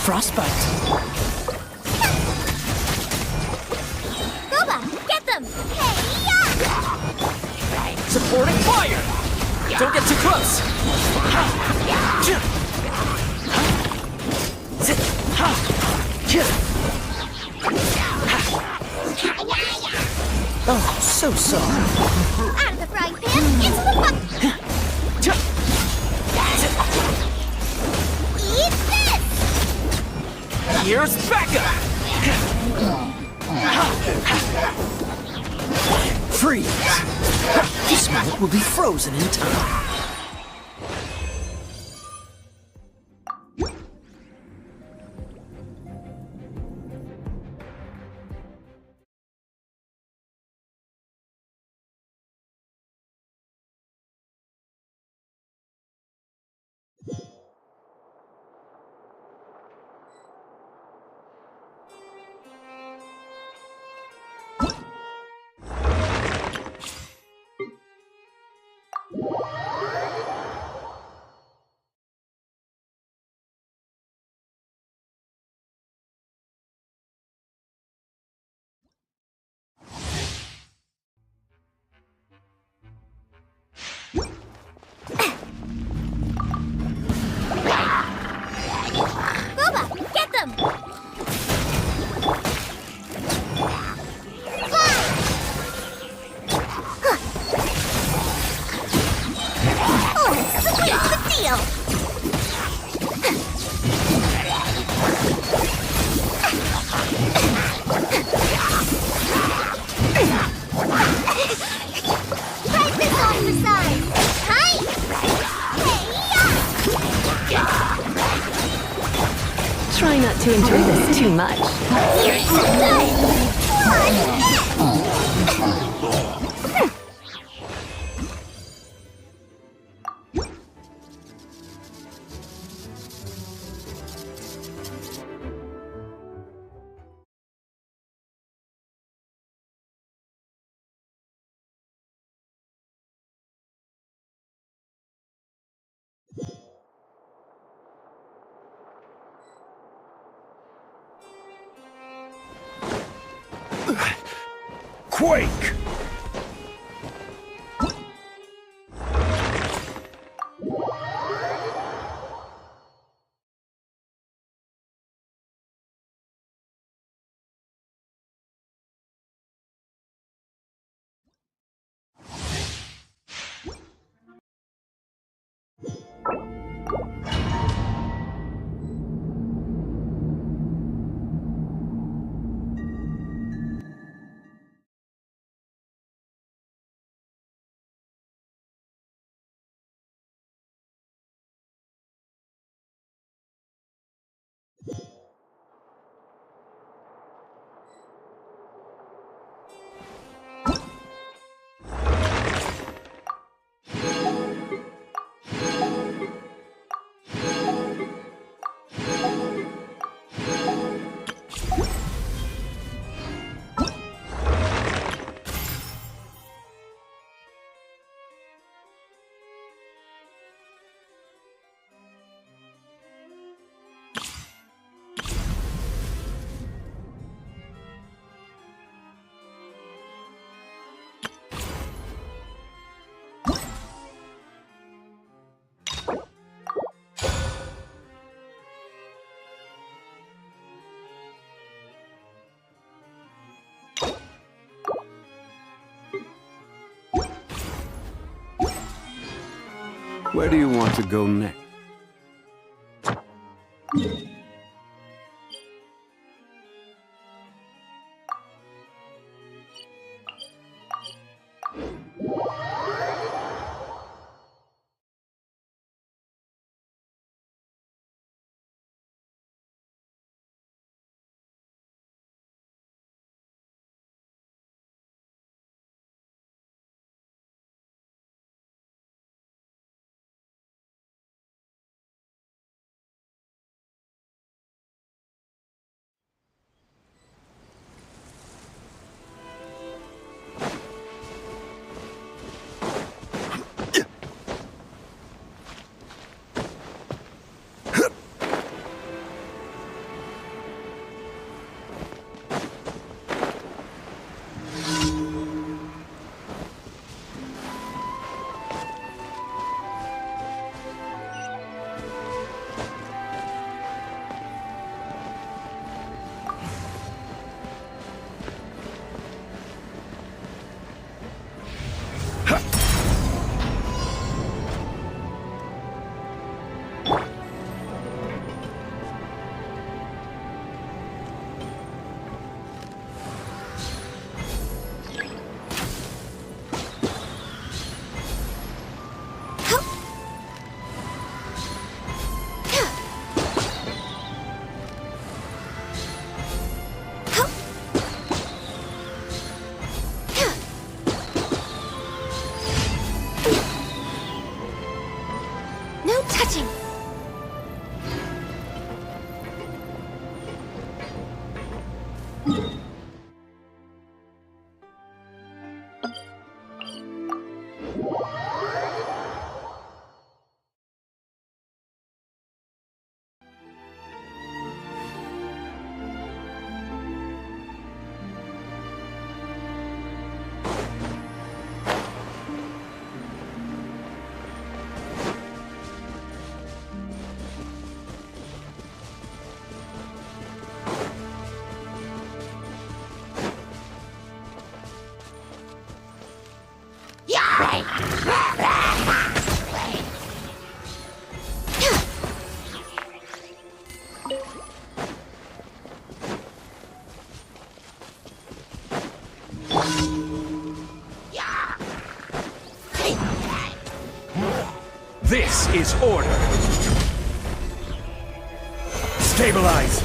Frostbite. Boba, get them! Hey-ya! Supporting fire! Don't get too close! Oh, so sorry. Out of the frying pan, into the bucket! Eat this! Here's Becca! Freeze! This moment will be frozen in time. to enjoy this too much. Quake! Where do you want to go next? This is order. Stabilize!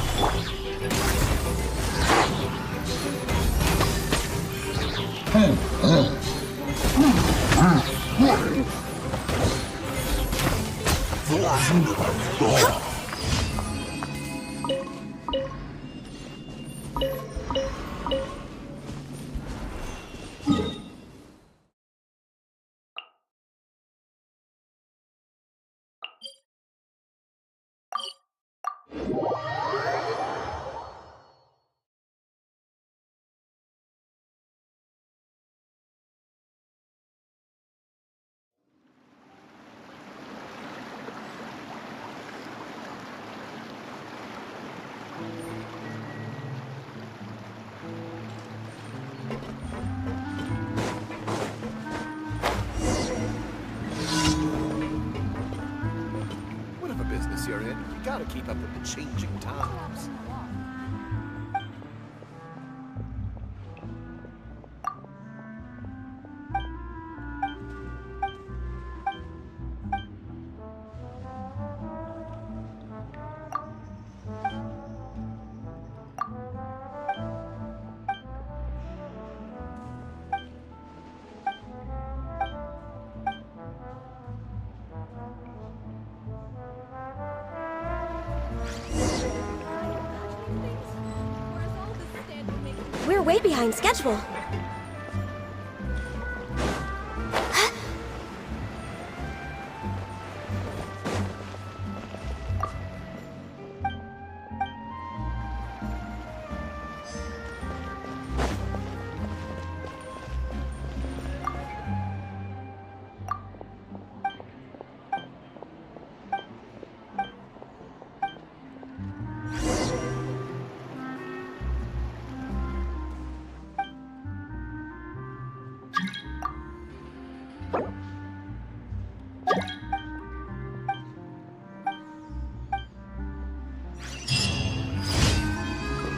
Whatever business you're in, you gotta keep up with the changing times. We're way behind schedule.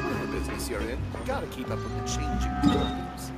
Whatever business you're in, you gotta keep up with the changing times.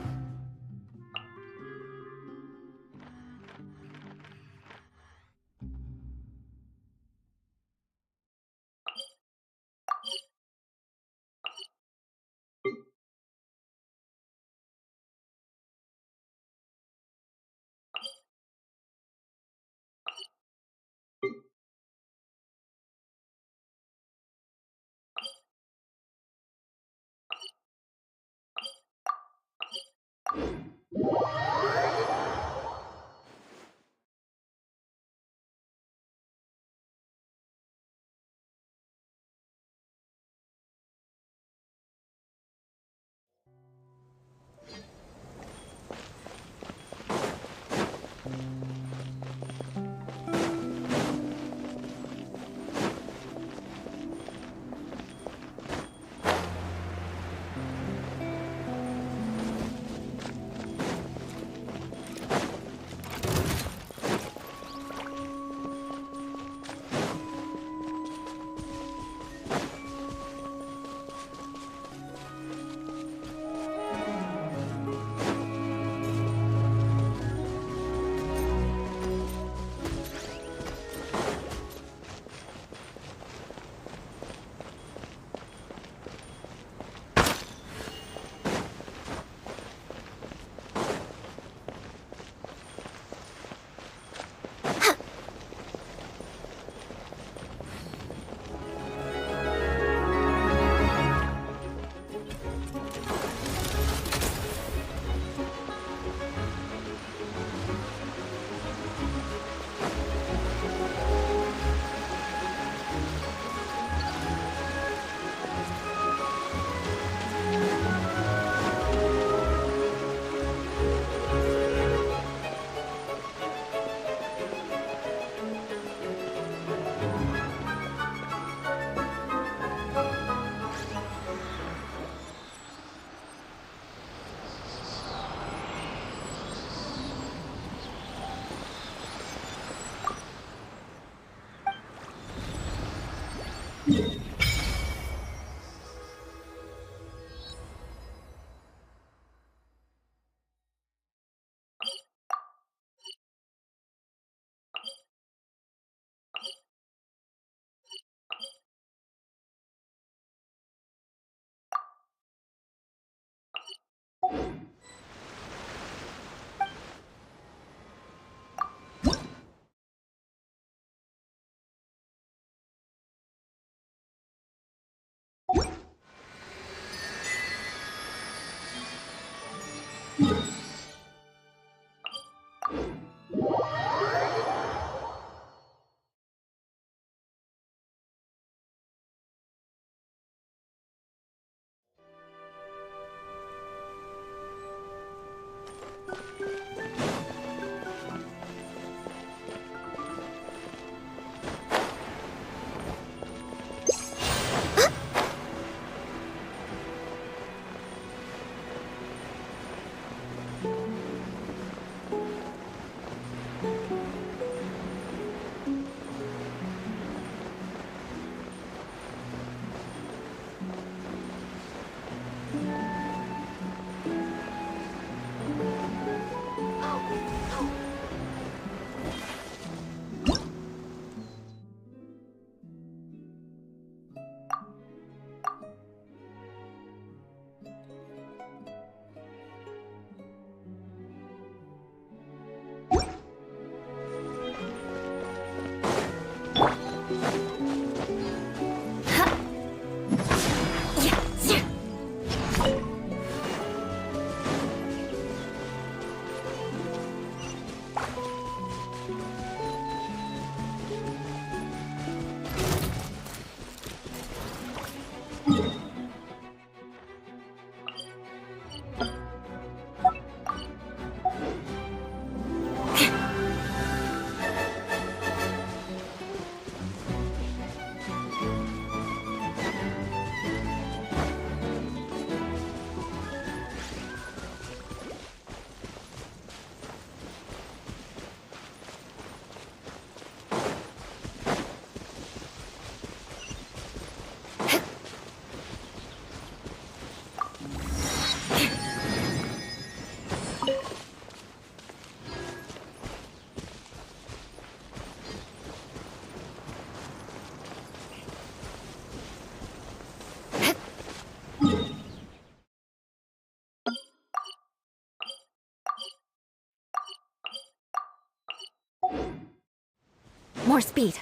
More speed.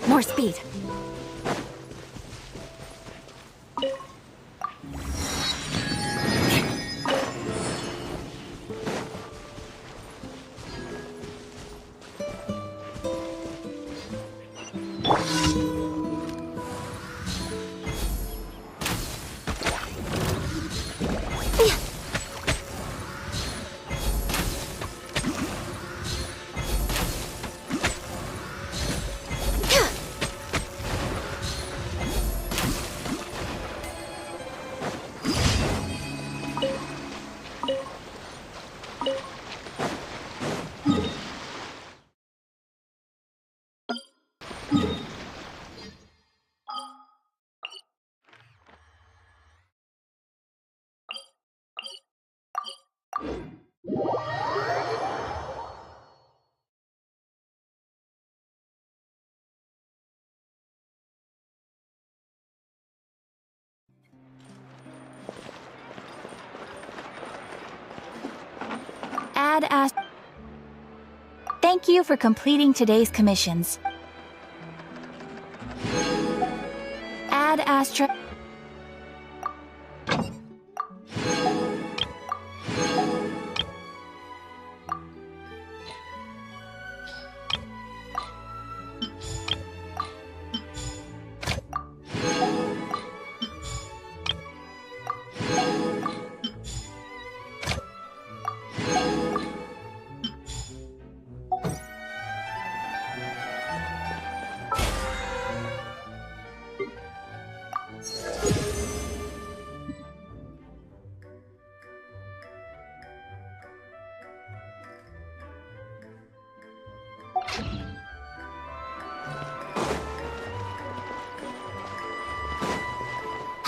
More speed. Thank you for completing today's commissions. Ad Astra.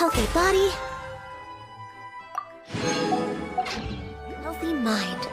Healthy body. Healthy mind.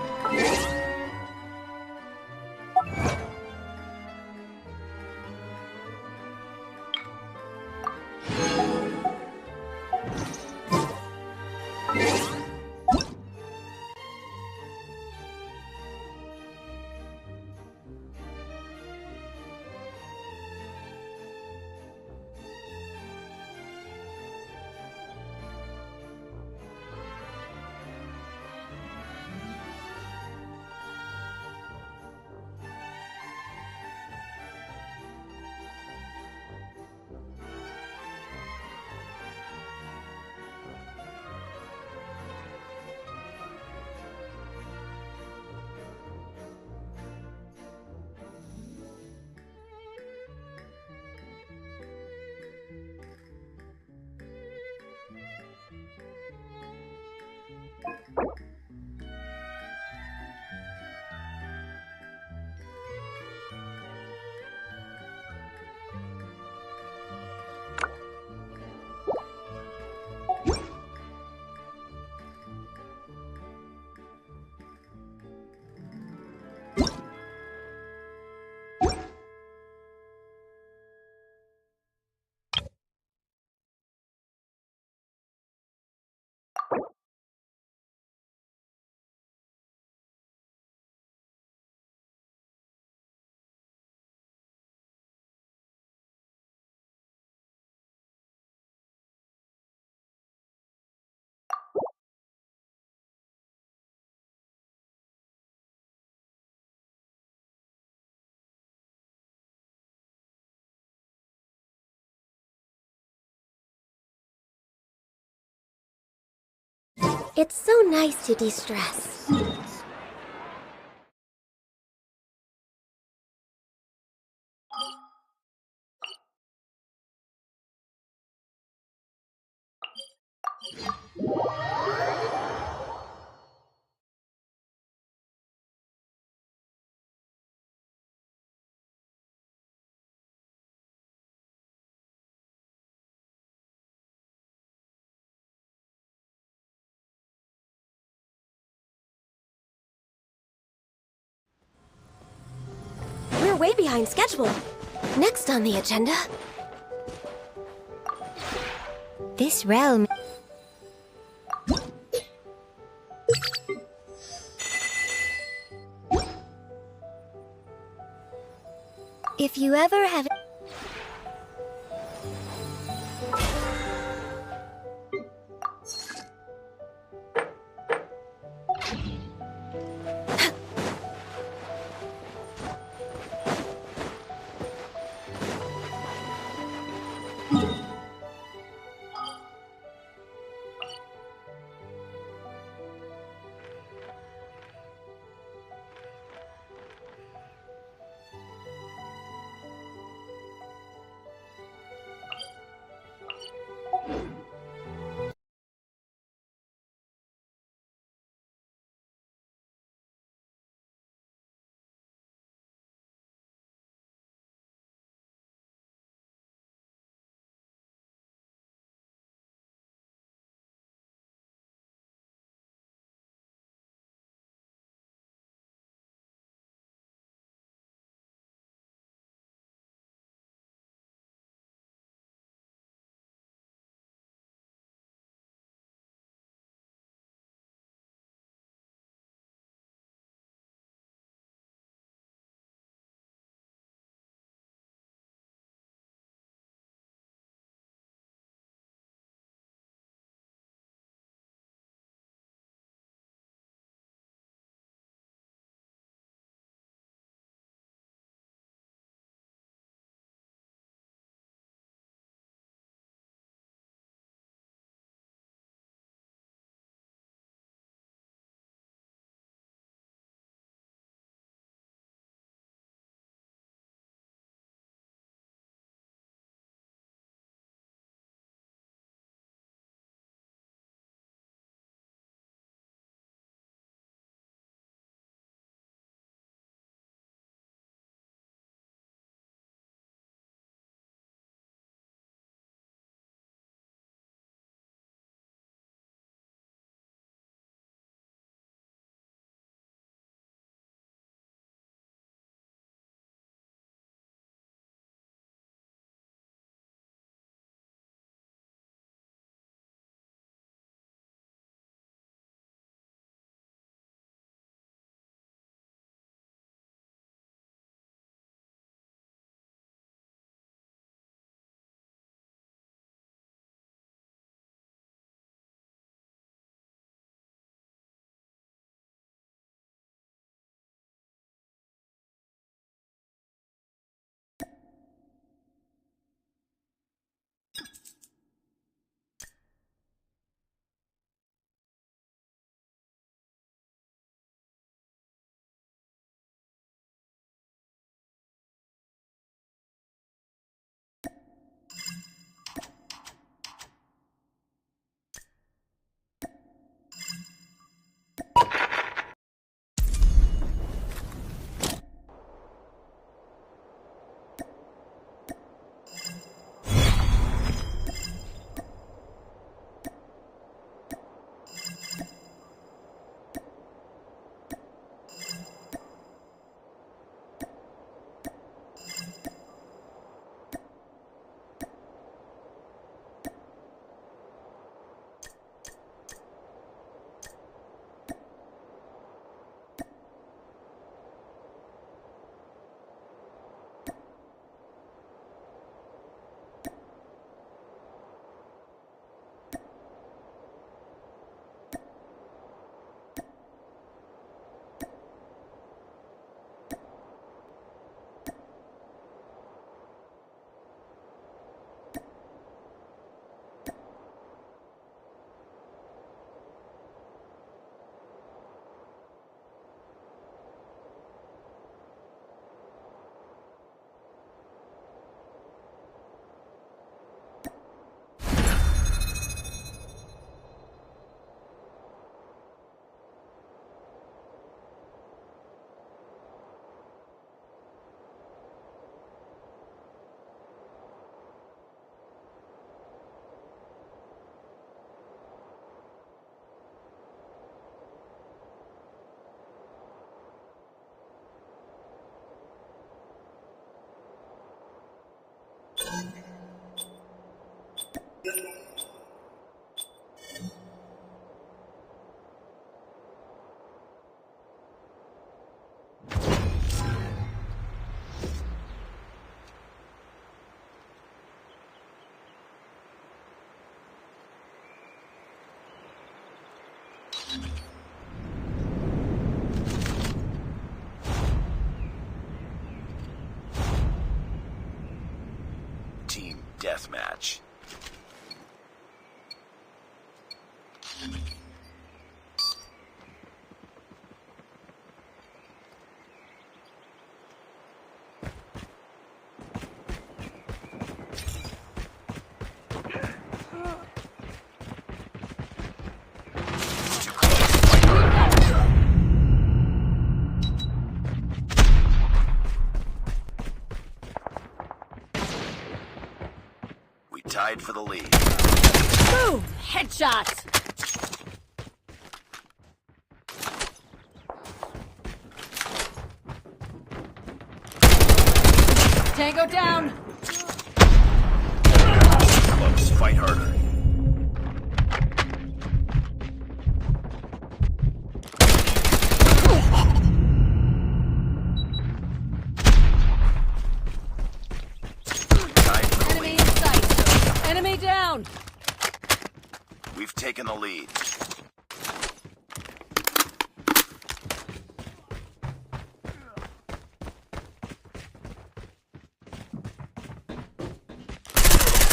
It's so nice to de-stress. We're way behind schedule. Next on the agenda... This realm... If you ever have... deathmatch. Tied for the lead. Boom! Headshots! Tango down! Close, fight harder. Enemy down! We've taken the lead.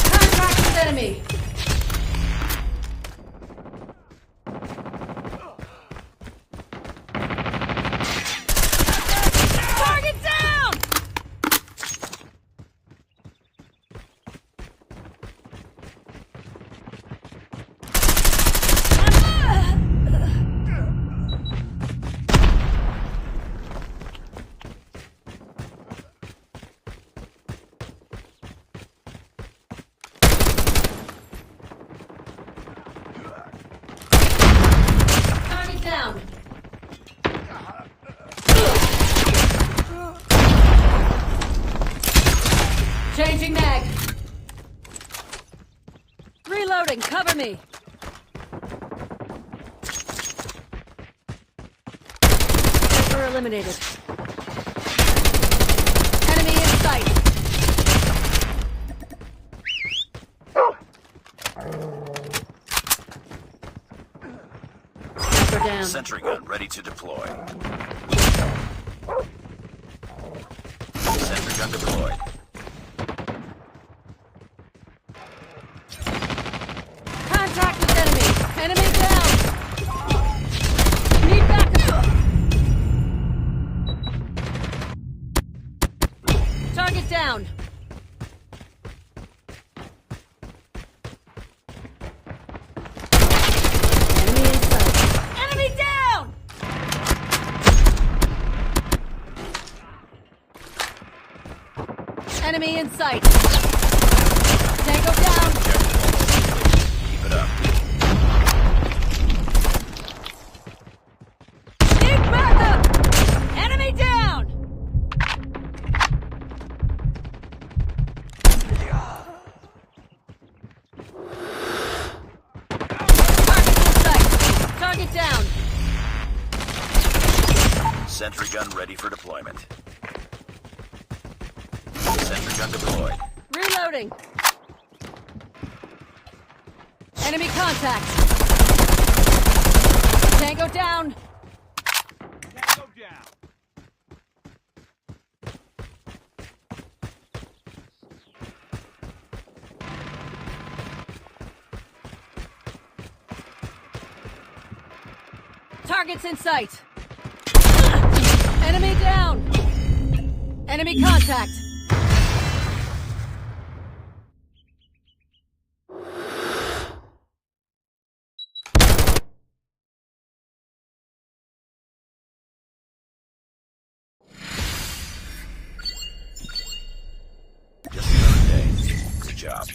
Contact with enemy! Target down! Down. Changing mag. Reloading, cover me. Sniper eliminated. Enemy in sight. Down. Sentry gun ready to deploy. Sentry gun deployed. Contact with enemy. Enemy down. Need backup. Target down. Enemy in sight. Tango down. Keep it up. Need backup. Enemy down. Target in sight. Target down. Sentry gun ready for deployment. Sentry gun deployed. Reloading. Enemy contact. Tango down. Tango down. Targets in sight. Enemy down. Enemy contact. Just another day. Good job.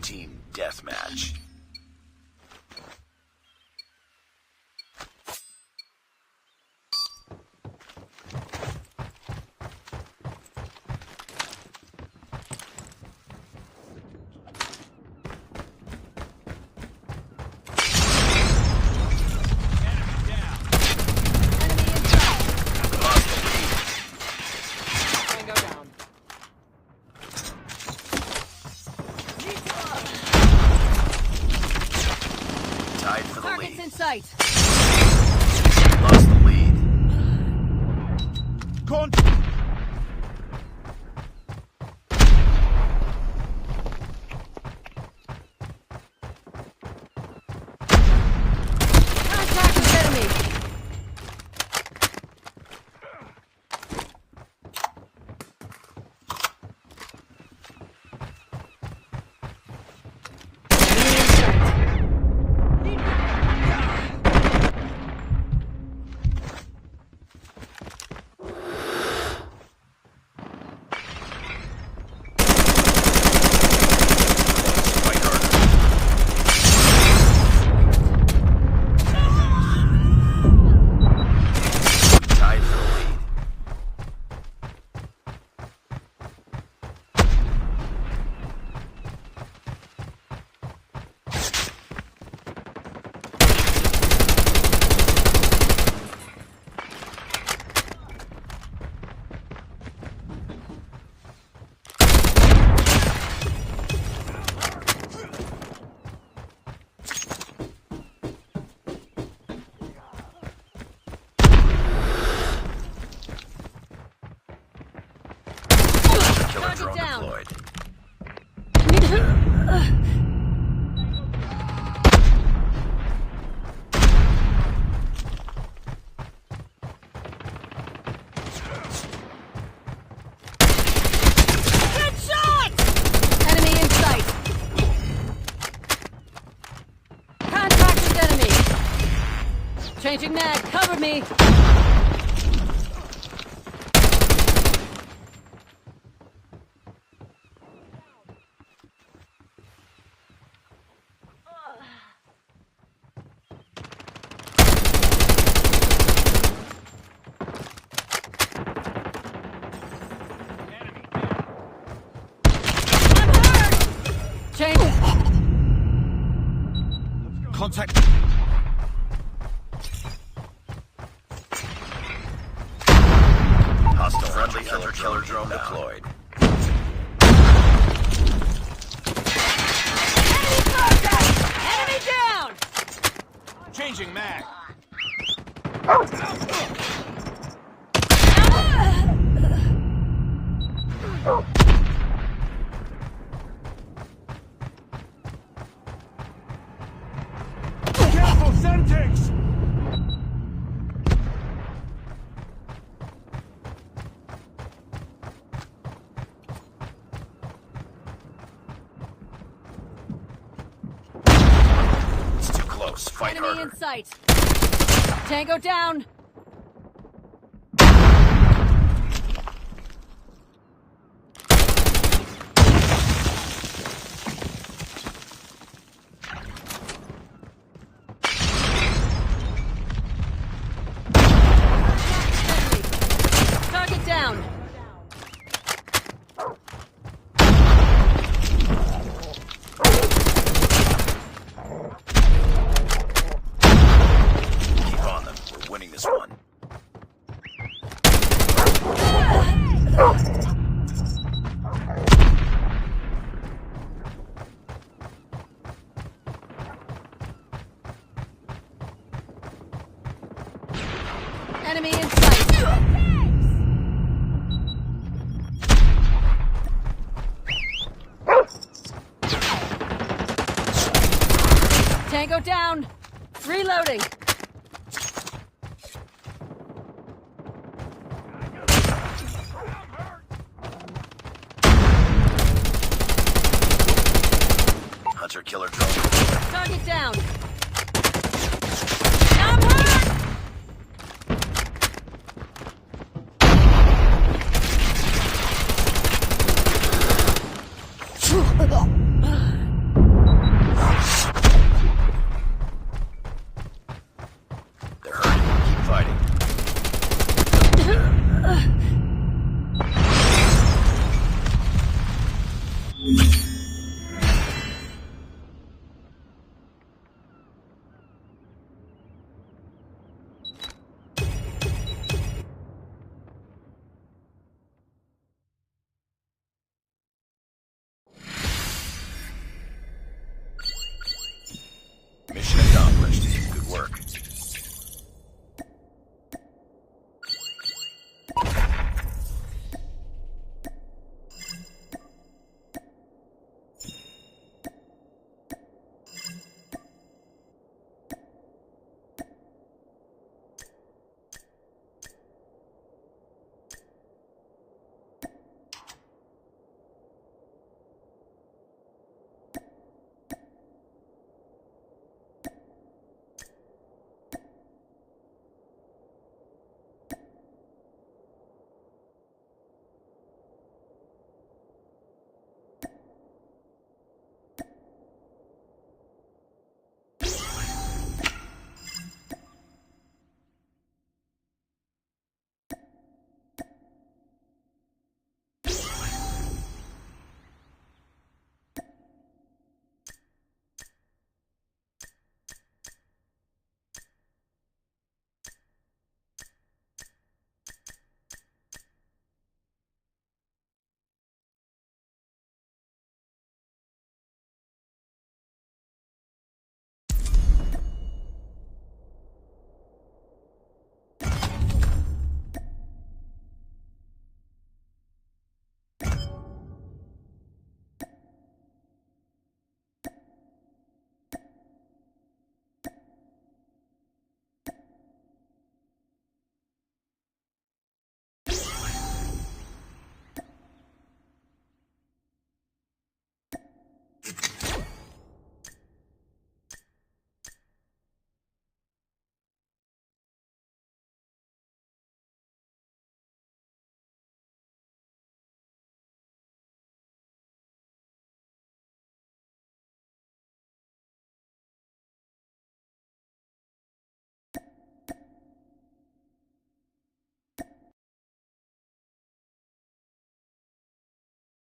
Team Deathmatch. Tied for the Target's lead. in sight. Lost the lead. Contact with enemy. Tied for the lead. Killer Target drone down. deployed. Good shot! Enemy in sight. Contact with enemy. Changing mag. Cover me. Change. Contact. Hostile friendly hunter-killer drone deployed. Enemy contact! Enemy down! Changing mag. Careful, Semtex! It's too close. Fight Enemy harder. in sight. Tango down. Target down. Keep on them. We're winning this one. Enemy in sight. Tango down. Reloading. Hunter-killer drone deployed. Target down. I'm hurt. Mission accomplished. Good work.